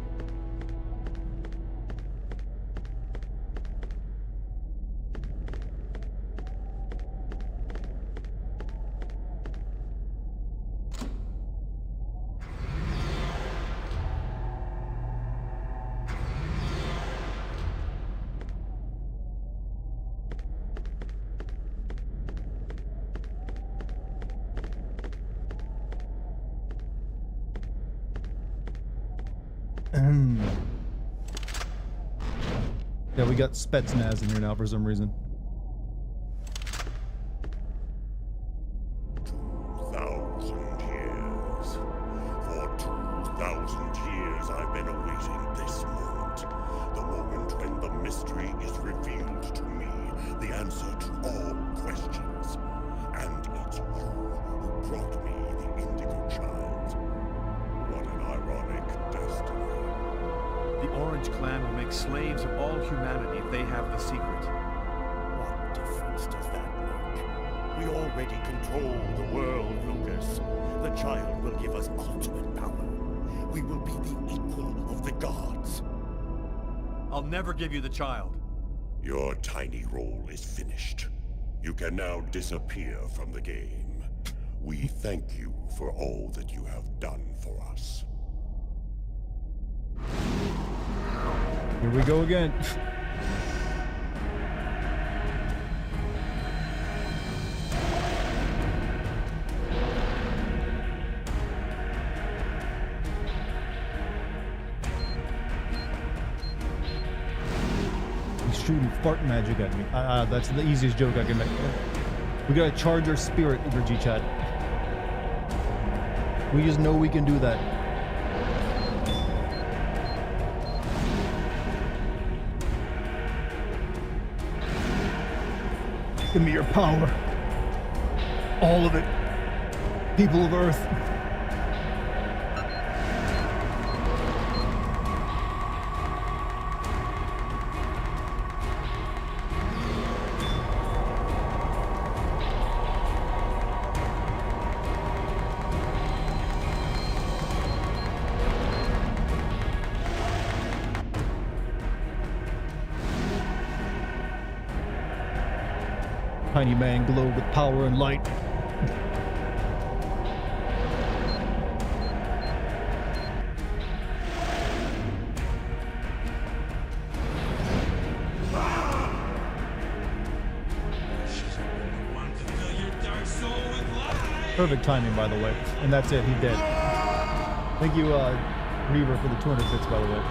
Yeah, we got Spetsnaz in here now for some reason. 2,000 years. For 2,000 years I've been awaiting this moment. The moment when the mystery is revealed to me, the answer to all questions. And it's you who brought me the Indigo child. What an ironic destiny. The Orange Clan will make slaves of all humanity if they have the secret. What difference does that make? We already control the world, Lucas. The child will give us ultimate power. We will be the equal of the gods. I'll never give you the child. Your tiny role is finished. You can now disappear from the game. We thank you for all that you have done for us. Here we go again. He's shooting fart magic at me. That's the easiest joke I can make. We gotta charge our spirit, Energy Chat. We just know we can do that. Give me your power. All of it. People of Earth. Tiny man glowed with power and light. Perfect timing, by the way. And that's it, he dead. Thank you, Reaver, for the 200 bits, by the way.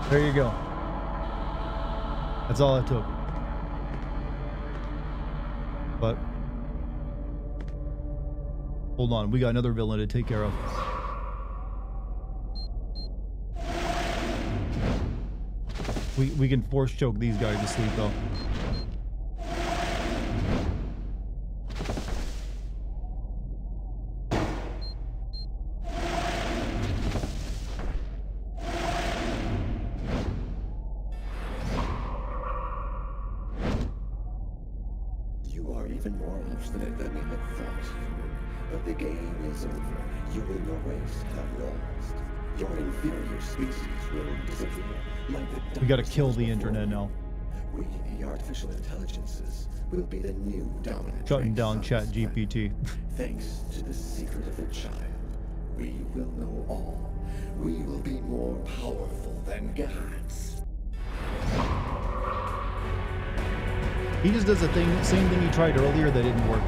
There you go. That's all it took. But hold on, we got another villain to take care of. We can force choke these guys to sleep though. You are even more obstinate than we had thought, human. But the game is over. You and your race have lost. Your inferior species will disappear like the We gotta kill the internet now. We, the artificial intelligences, will be the new dominant Shutting race down on Chat this GPT. planet. Thanks to the secret of the child, we will know all. We will be more powerful than gods. He just does the same thing he tried earlier that didn't work.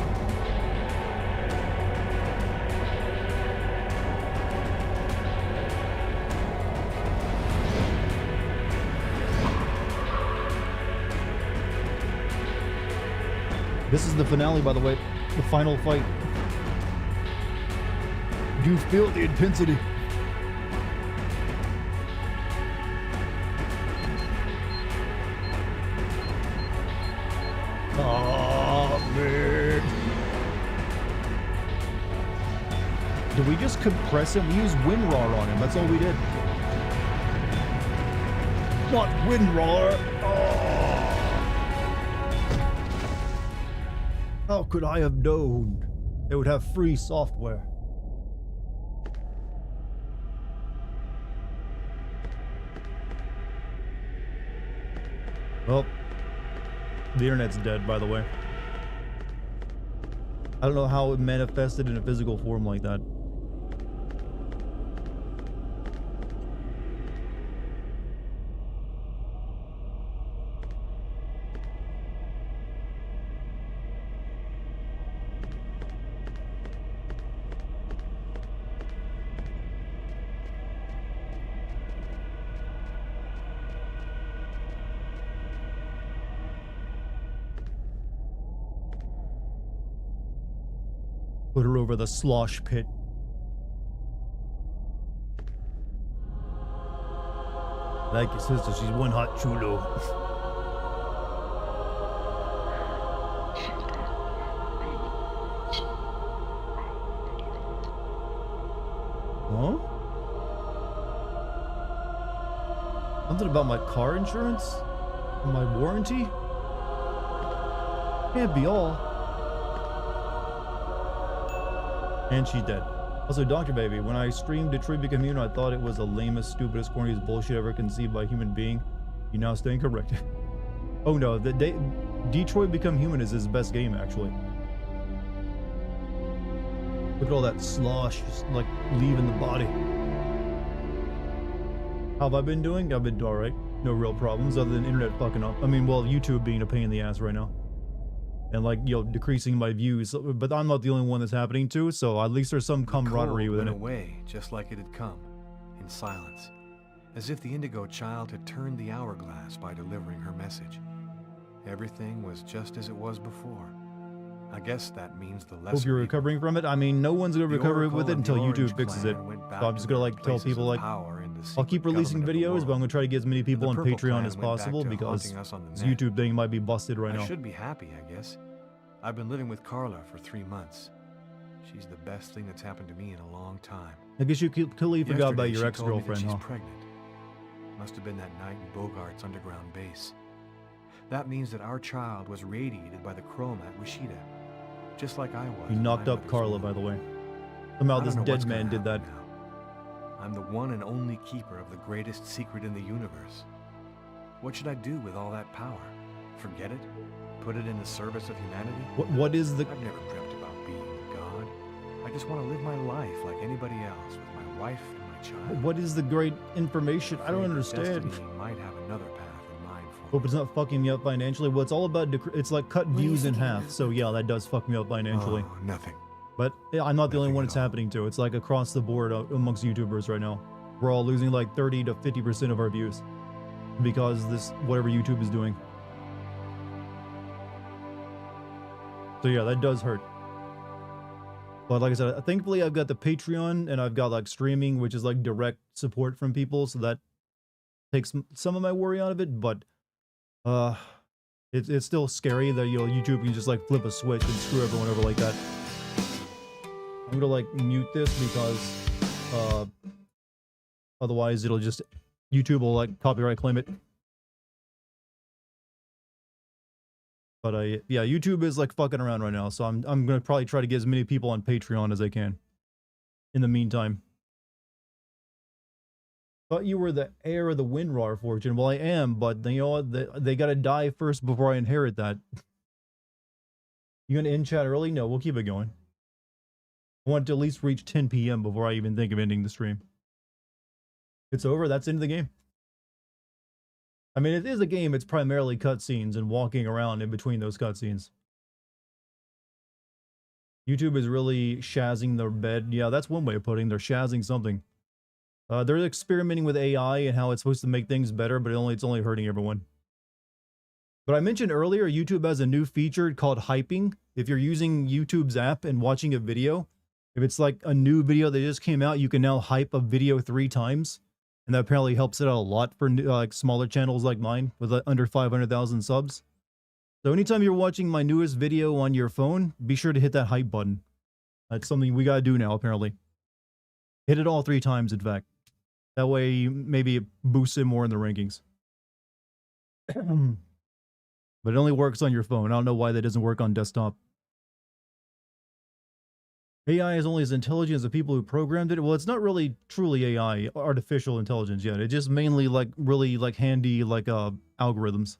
This is the finale, by the way. The final fight. You feel the intensity. Oh, man. Did we just compress him? We used WinRAR on him. That's all we did. Not WinRAR. Oh. How could I have known they would have free software? Well, the internet's dead, by the way. I don't know how it manifested in a physical form like that. Put her over the slosh pit. Like your sister, she's one hot chulo. Huh? Something about my car insurance? And my warranty? Can't be all. And she's dead. Also, Dr. Baby, when I streamed Detroit Become Human, I thought it was the lamest, stupidest, corniest bullshit ever conceived by a human being. You now stand corrected. Oh no, Detroit Become Human is his best game, actually. Look at all that slosh, just like leaving the body. How have I been doing? I've been alright. No real problems other than internet fucking up. I mean, well, YouTube being a pain in the ass right now. And like, you know, decreasing my views, but I'm not the only one that's happening to, so at least there's some camaraderie within it. Went away just like it had come, in silence, as if the Indigo child had turned the hourglass by delivering her message. Everything was just as it was before. I guess that means the lesser. Hope you're recovering from it. I mean, no one's gonna recover with it until YouTube fixes it. So I'm just gonna like tell people like, I'll keep releasing videos, but I'm gonna try to get as many people on Patreon as possible because this YouTube thing might be busted right now. I should be happy, I guess. I've been living with Carla for 3 months. She's the best thing that's happened to me in a long time. I guess you clearly forgot about your ex-girlfriend, huh? She's pregnant. Must have been that night in Bogart's underground base. That means that our child was radiated by the chrome at Wishida, just like I was. You knocked up Carla, by the way. Somehow this dead man did that. I'm the one and only keeper of the greatest secret in the universe. What should I do with all that power? Forget it? Put it in the service of humanity? What is the... I've never dreamt about being a god. I just want to live my life like anybody else with my wife and my child. What is the great information? I don't understand. Destiny might have another path in mind for me. Hope it's not fucking me up financially. Well, it's all about... It's like cut views in half. So yeah, that does fuck me up financially. Oh, nothing. But I'm not the only one it's happening to. It's like across the board amongst YouTubers right now. We're all losing like 30 to 50% of our views. Because this, whatever YouTube is doing. So yeah, that does hurt. But like I said, thankfully I've got the Patreon and I've got like streaming, which is like direct support from people. So that takes some of my worry out of it. But it's still scary that, you know, YouTube can just like flip a switch and screw everyone over like that. I'm gonna like mute this because otherwise it'll just, YouTube will like copyright claim it. But yeah, YouTube is like fucking around right now, so I'm gonna probably try to get as many people on Patreon as I can. In the meantime. Thought you were the heir of the Windrar fortune. Well, I am, but you know what? They gotta die first before I inherit that. You gonna end chat early? No, we'll keep it going. I want to at least reach 10 p.m. before I even think of ending the stream. It's over. That's the end of the game. I mean, it is a game. It's primarily cutscenes and walking around in between those cutscenes. YouTube is really shazzing their bed. Yeah, that's one way of putting it. They're shazzing something. They're experimenting with AI and how it's supposed to make things better, but it's only hurting everyone. But I mentioned earlier, YouTube has a new feature called hyping. If you're using YouTube's app and watching a video, if it's like a new video that just came out, you can now hype a video 3 times. And that apparently helps it out a lot for like smaller channels like mine with under 500,000 subs. So anytime you're watching my newest video on your phone, be sure to hit that hype button. That's something we gotta do now, apparently. Hit it all 3 times, in fact. That way, maybe it boosts it more in the rankings. But it only works on your phone. I don't know why that doesn't work on desktop. AI is only as intelligent as the people who programmed it. Well, it's not really truly AI, artificial intelligence yet. It's just mainly like really like handy like algorithms.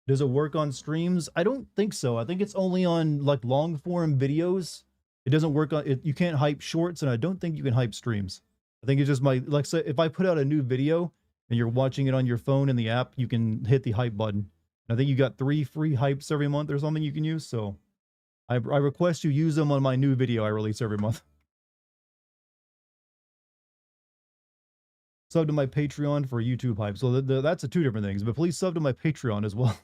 Does it work on streams? I don't think so. I think it's only on like long form videos. It doesn't work on it. You can't hype shorts, and I don't think you can hype streams. I think it's just my, like, say if I put out a new video and you're watching it on your phone in the app, you can hit the hype button. And I think you got 3 free hypes every month or something you can use. So I request you use them on my new video I release every month. Sub to my Patreon for YouTube hype. So that's 2 different things. But please sub to my Patreon as well.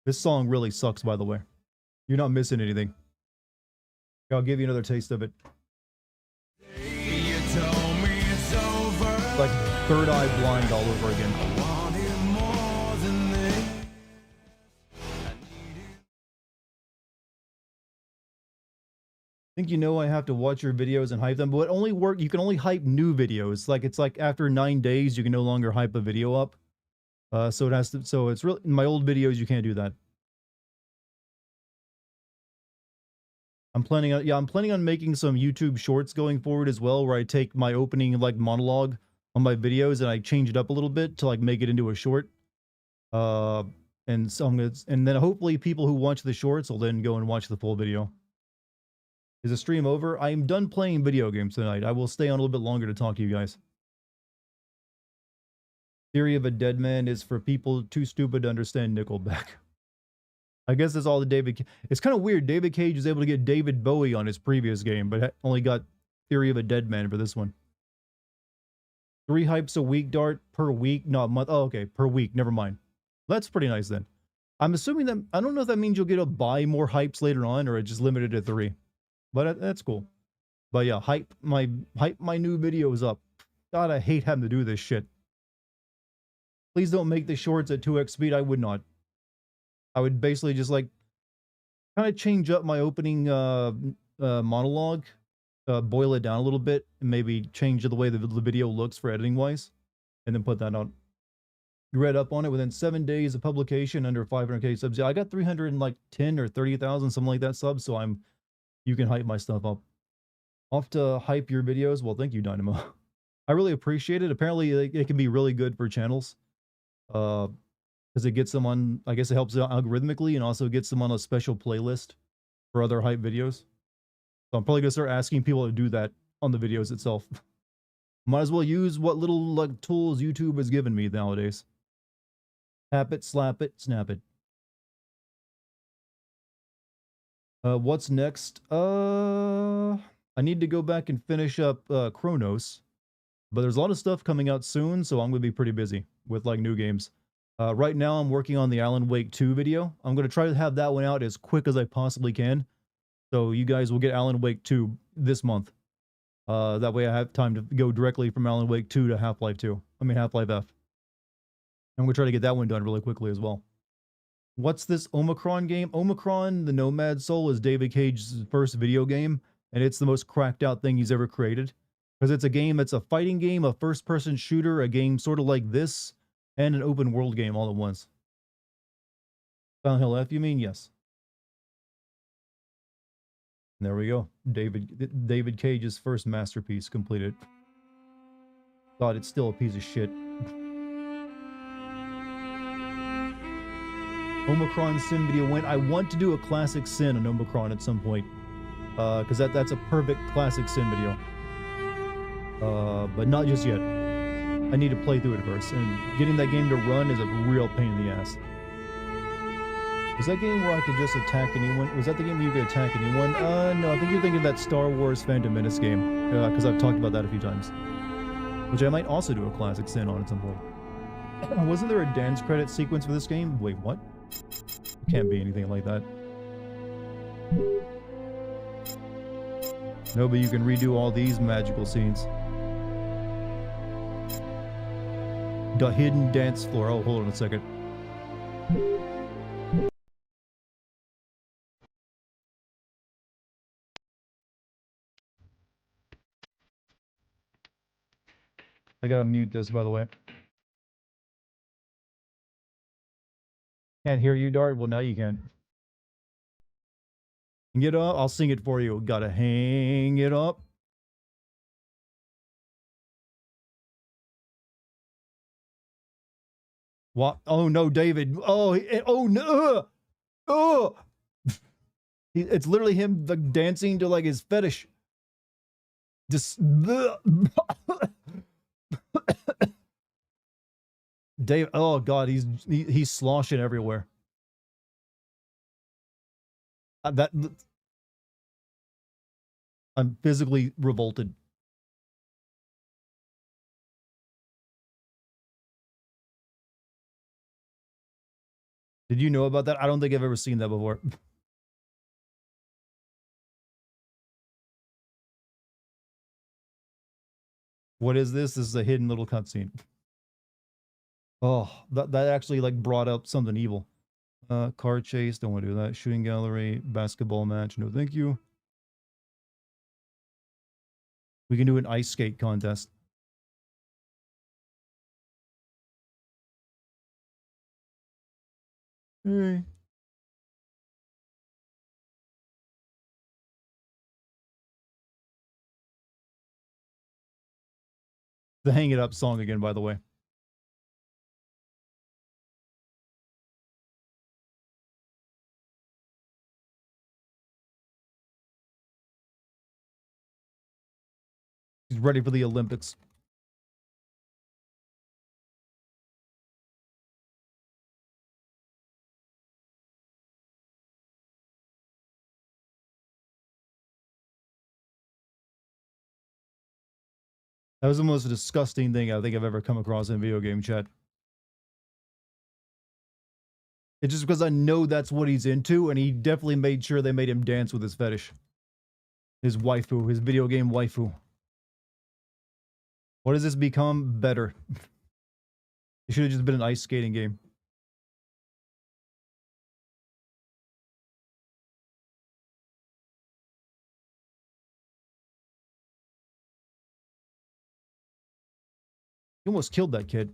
This song really sucks, by the way. You're not missing anything. I'll give you another taste of it. It's like Third Eye Blind all over again. I think you know I have to watch your videos and hype them, but it only work. You can only hype new videos. Like it's like after 9 days, you can no longer hype a video up. So it has to. So it's really in my old videos. You can't do that. I'm planning on making some YouTube shorts going forward as well, where I take my opening like monologue on my videos and I change it up a little bit to like make it into a short. And so and then hopefully people who watch the shorts will then go and watch the full video. Is the stream over? I am done playing video games tonight. I will stay on a little bit longer to talk to you guys. Theory of a Dead Man is for people too stupid to understand Nickelback. I guess that's all the David... It's kind of weird. David Cage was able to get David Bowie on his previous game, but only got Theory of a Dead Man for this one. 3 hypes a week, Dart, per week? No, a month. Oh, okay, per week. Never mind. That's pretty nice then. I'm assuming that... I don't know if that means you'll get to buy more hypes later on, or it's just limited to 3. But that's cool. But yeah, hype my new videos up. God, I hate having to do this shit. Please don't make the shorts at 2x speed. I would not. I would basically just like kind of change up my opening monologue, boil it down a little bit, and maybe change the way the video looks for editing wise, and then put that on. Read up on it within 7 days of publication, under 500k subs. Yeah, I got 310 or 30,000, something like that subs. So you can hype my stuff up. Off to hype your videos. Well, thank you, Dynamo. I really appreciate it. Apparently, it can be really good for channels. because it gets them on, I guess it helps out algorithmically and also gets them on a special playlist for other hype videos. So I'm probably gonna start asking people to do that on the videos itself. Might as well use what little like tools YouTube has given me nowadays. Tap it, slap it, snap it. What's next? I need to go back and finish up Chronos, but there's a lot of stuff coming out soon, so I'm gonna be pretty busy with like new games. Right now, I'm working on the Alan Wake 2 video. I'm gonna try to have that one out as quick as I possibly can, so you guys will get Alan Wake 2 this month. That way I have time to go directly from Alan Wake 2 to Half-Life 2. I mean Half-Life F. I'm gonna try to get that one done really quickly as well. What's this Omicron game? Omicron, the Nomad Soul, is David Cage's first video game, and it's the most cracked out thing he's ever created. Because it's a game that's a fighting game, a first-person shooter, a game sort of like this, and an open world game all at once. Silent Hill F, you mean? Yes. There we go. David Cage's first masterpiece completed. God, it's still a piece of shit. Omicron Sin video went. I want to do a classic Sin on Omicron at some point. Because that's a perfect classic Sin video. But not just yet. I need to play through it first. And getting that game to run is a real pain in the ass. Was that game where I could just attack anyone? Was that the game where you could attack anyone? No, I think you're thinking of that Star Wars Phantom Menace game. Because I've talked about that a few times. Which I might also do a classic Sin on at some point. Wasn't there a dance credit sequence for this game? Wait, what? Can't be anything like that. No, but you can redo all these magical scenes. The hidden dance floor. Oh, hold on a second. I gotta mute this, by the way. Can't hear you, Dart? Well, now you can. Hang it up. I'll sing it for you. Gotta hang it up. What? Oh no, David. Oh no. Oh. It's literally him like dancing to like his fetish. Just Dave. Oh god, he's sloshing everywhere. I'm physically revolted. Did you know about that? I don't think I've ever seen that before. What is this? This is a hidden little cutscene. Oh, that actually like brought up something evil. Car chase, don't want to do that. Shooting gallery, basketball match, no thank you. We can do an ice skate contest. Hey. The Hang It Up song again, by the way. He's ready for the Olympics. That was the most disgusting thing I think I've ever come across in video game chat. It's just because I know that's what he's into, and he definitely made sure they made him dance with his fetish. His waifu, his video game waifu. What does this become? Better. It should have just been an ice skating game. You almost killed that kid.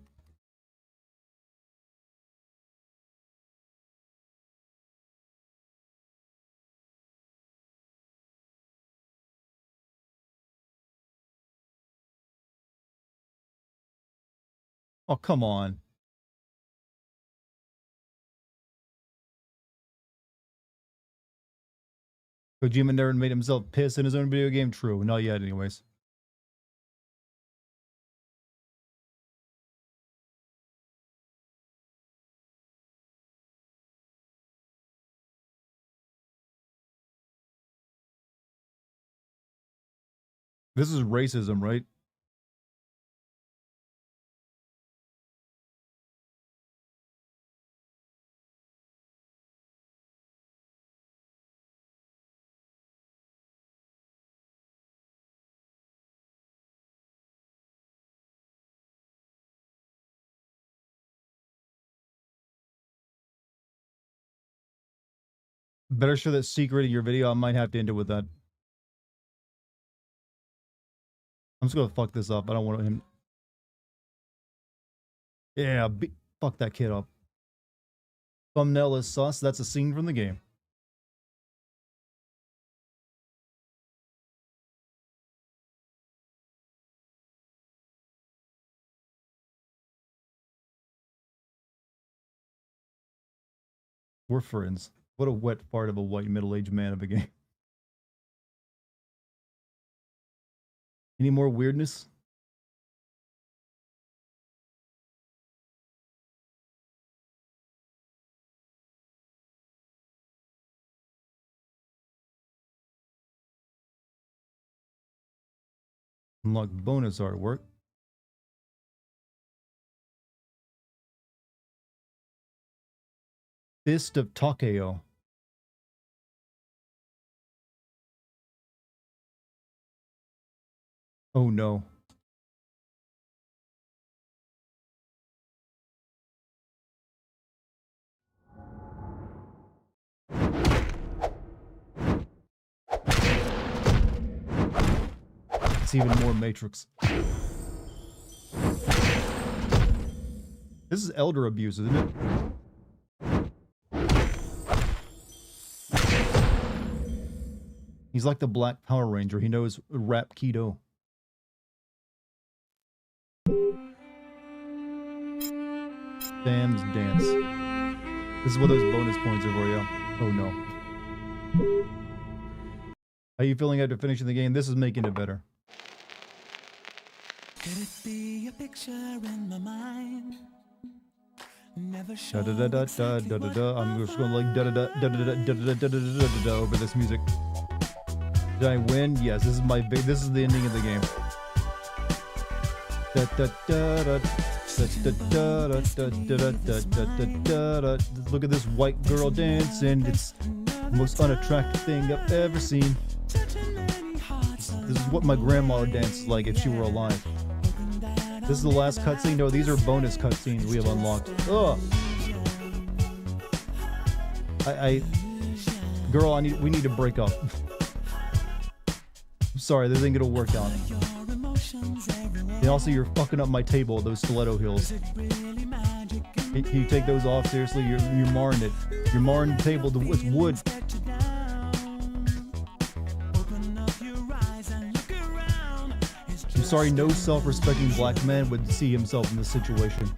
Oh, come on. Kojima never made himself piss in his own video game. True. Not yet, anyways. This is racism, right? Better show that secret in your video. I might have to end it with that. I'm just gonna fuck this up. I don't want him. Yeah, fuck that kid up. Thumbnail is sus. That's a scene from the game. We're friends. What a wet fart of a white middle-aged man of a game. Any more weirdness? Unlock bonus artwork. Fist of Takeo. Oh no. It's even more Matrix. This is elder abuse, isn't it? He's like the Black Power Ranger. He knows rap keto. Sam's dance. This is what those bonus points are for you. Oh no. How you feeling after finishing the game? This is making it better. Could it be a picture in my mind? Never Da da da da da da da da. I'm just going like da da da da da da da da da da da over this music. Did I win? Yes. This is my big. This is the ending of the game. Da da da da. Look at this white girl dancing. It's the most unattractive thing I've ever seen. This is what my grandma would dance like if she were alive. This is the last cutscene. No, these are bonus cutscenes we have unlocked. Ugh. Girl, we need to break up. I'm sorry, this ain't gonna work out. And also, you're fucking up my table, those stiletto heels. Can you take those off? Seriously, you're marring it. You're marring the table. It's wood. I'm sorry, no self-respecting black man would see himself in this situation.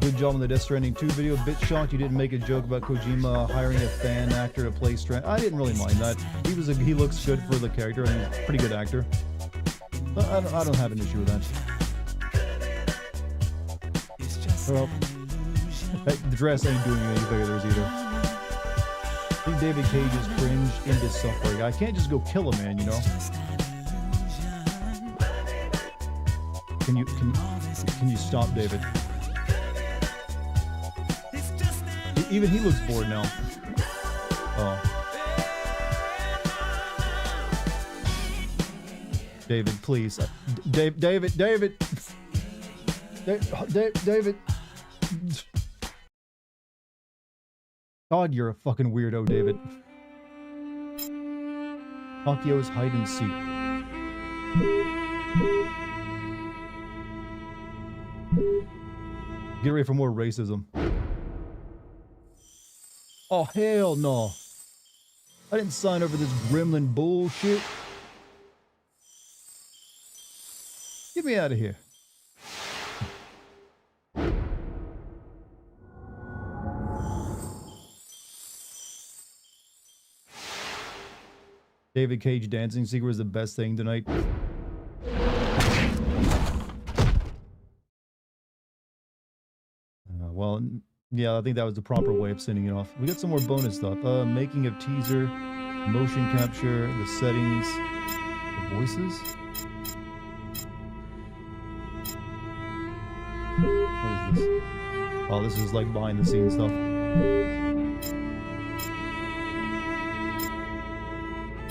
Good job on the Death Stranding 2 video. Bit shocked you didn't make a joke about Kojima hiring a fan actor to play Strand. I didn't really mind that. He looks good for the character and he's a pretty good actor. But I don't have an issue with that. Well, the dress ain't doing you any favors either. I think David Cage is cringe into suffering. I can't just go kill a man, you know? Can you stop, David? Even he looks bored now. Oh. David, please. David. God, you're a fucking weirdo, David. Takio's hide and seek. Get ready for more racism. Oh, hell no. I didn't sign over this gremlin bullshit. Get me out of here. David Cage dancing secret is the best thing tonight. Well, yeah, I think that was the proper way of sending it off. We got some more bonus stuff. Making of teaser, motion capture, the settings, the voices. What is this? Oh, this is like behind the scenes stuff.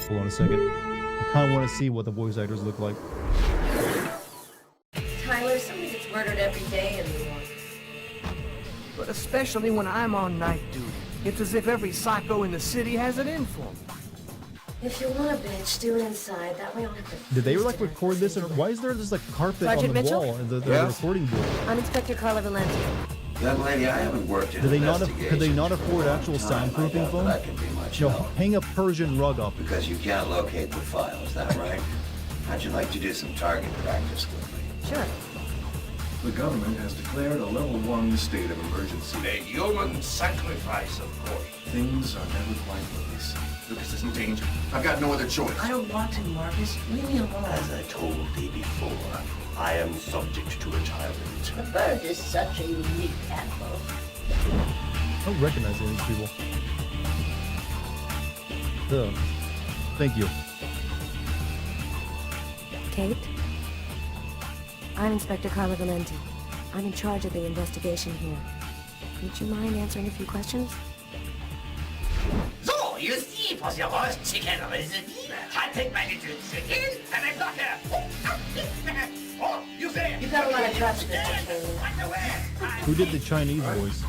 Hold on a second. I kind of want to see what the voice actors look like. Tyler, somebody gets murdered every day in New York. But especially when I'm on night duty. It's as if every psycho in the city has it in for me. If you want a bitch, do it inside. That way I'll have to... Did they like record this? And why is there just like carpet Sergeant on the Mitchell? wall and the Yes? recording board? I'm Inspector Carla Valenti. Young lady, I haven't worked in Could they not investigation afford actual soundproofing foam? That can be much No, help. hang a Persian rug up. Because you can't locate the file, is that right? How'd you like to do some target practice with me? Sure. The government has declared a level 1 state of emergency. A human sacrifice, of course. Things are never quite what they seem. Lucas is in danger. I've got no other choice. I don't want to, Marcus. Leave me alone. As I told thee before, I am subject to a tyrant. The bird is such a unique animal. I don't recognize any of these people. Ugh. Thank you. Kate? I'm Inspector Carla Valenti. I'm in charge of the investigation here. Would you mind answering a few questions? So, you see for the roast chicken recipe? I take my little chicken and I got her. Oh, you there? You've got a lot of trust, Mr. Taylor. What the way? Who did the Chinese voice?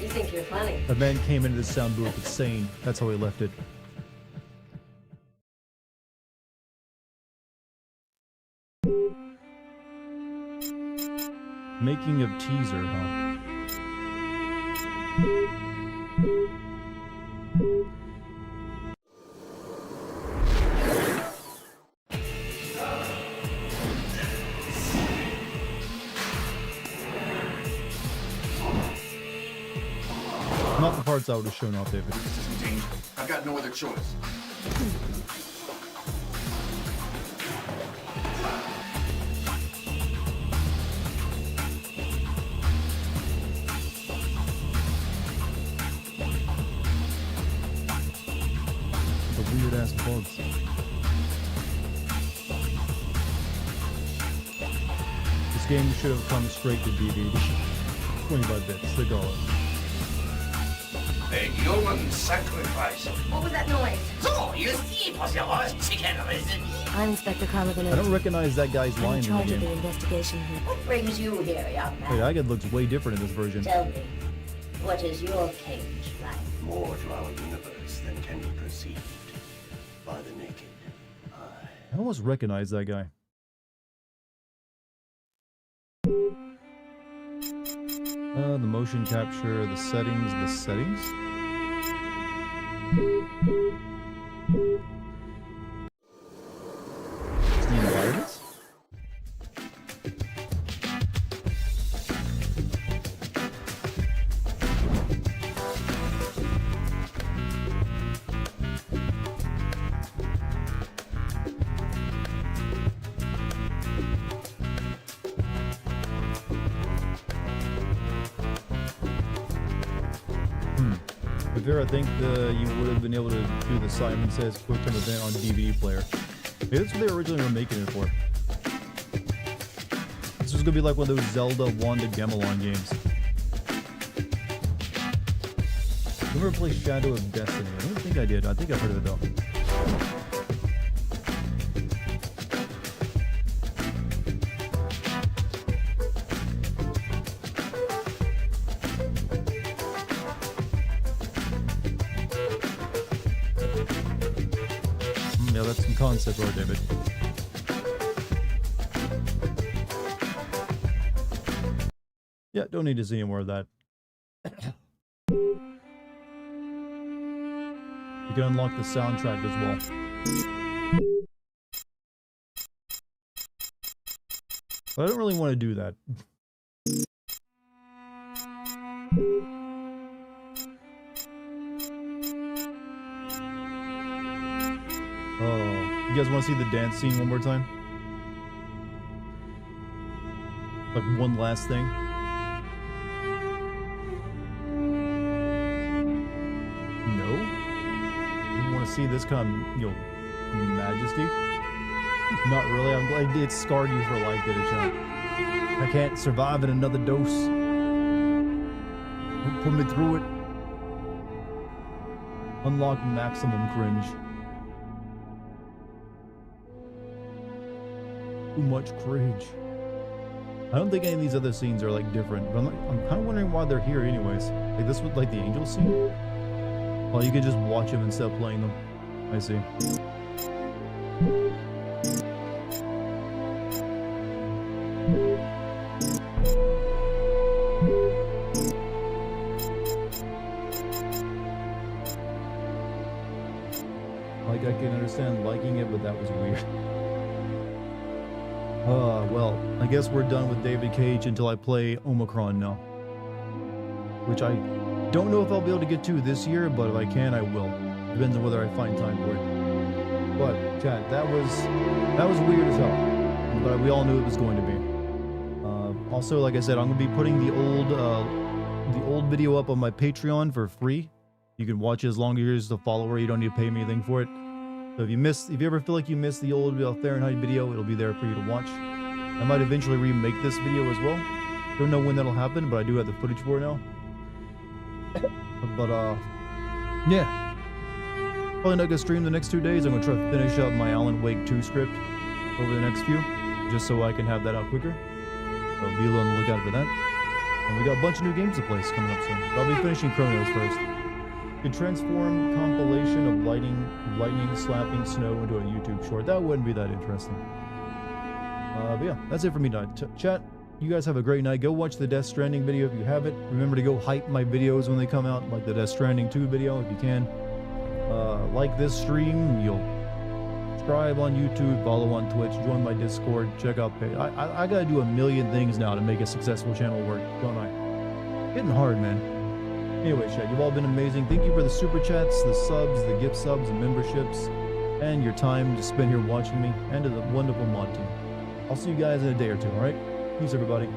You think you're funny? A man came into the sound booth insane. That's how he left it. Making of teaser, huh? Not the parts I would have shown off, David. Lucas is in danger. I've got no other choice. The weird ass bugs. This game should have come straight to DVD. 25 bits, they call it. A human sacrifice. What was that noise? So, you see for the roast chicken recipe? I'm Inspector Carla I Valenti. don't recognize that guy's I'm in line in the charge of the game. investigation here. What brings you here, young man? Wait, that guy looks way different in this version. Tell me, what is your cage like? More to our universe than can be perceived by the naked eye. I almost recognize that guy. The motion capture, the settings. It's the environments? Fair, I think you would have been able to do the Simon Says QuickTime event on DVD player. Maybe that's what they originally were making it for. This was gonna be like one of those Zelda Wanda Gamelon games. Remember to play Shadow of Destiny? I don't think I did. I think I've heard of it though. Yeah, that's some concept art, David. Yeah, don't need to see any more of that. You can unlock the soundtrack as well. But I don't really want to do that. Oh, you guys want to see the dance scene one more time? Like one last thing. No? You want to see this kind of, you know, majesty? Not really. I'm glad it scarred you for life, did it, John? I can't survive in another dose. Don't put me through it. Unlock maximum cringe. Too much cringe. I don't think any of these other scenes are like different, but I'm kind of wondering why they're here anyways. Like this was like the angel scene? Well, you could just watch them instead of playing them. I see. Like I can understand liking it, but that was weird. Well, I guess we're done with David Cage until I play Omicron now. Which I don't know if I'll be able to get to this year, but if I can, I will. Depends on whether I find time for it. But, chat, that was weird as hell. But we all knew it was going to be. Also, like I said, I'm going to be putting the old video up on my Patreon for free. You can watch it as long as you're a follower. You don't need to pay me anything for it. So if you ever feel like you missed the old Fahrenheit video, it'll be there for you to watch. I might eventually remake this video as well. Don't know when that'll happen, but I do have the footage for it now. But yeah. Probably not gonna stream the next 2 days. I'm gonna try to finish up my Alan Wake 2 script over the next few, just so I can have that out quicker. So be on the lookout for that. And we got a bunch of new games to play coming up soon. But I'll be finishing Chronos first. Could transform compilation of lightning slapping snow into a YouTube short. That wouldn't be that interesting. But yeah, that's it for me tonight. Chat, you guys have a great night. Go watch the Death Stranding video if you haven't. Remember to go hype my videos when they come out, like the Death Stranding 2 video if you can. Like this stream, you'll subscribe on YouTube, follow on Twitch, join my Discord, check out Pay. I gotta do a million things now to make a successful channel work, don't I? Getting hard, man. Anyway, chat, you've all been amazing. Thank you for the super chats, the subs, the gift subs, and memberships, and your time to spend here watching me, and to the wonderful mod team. I'll see you guys in a day or two, alright? Peace, everybody.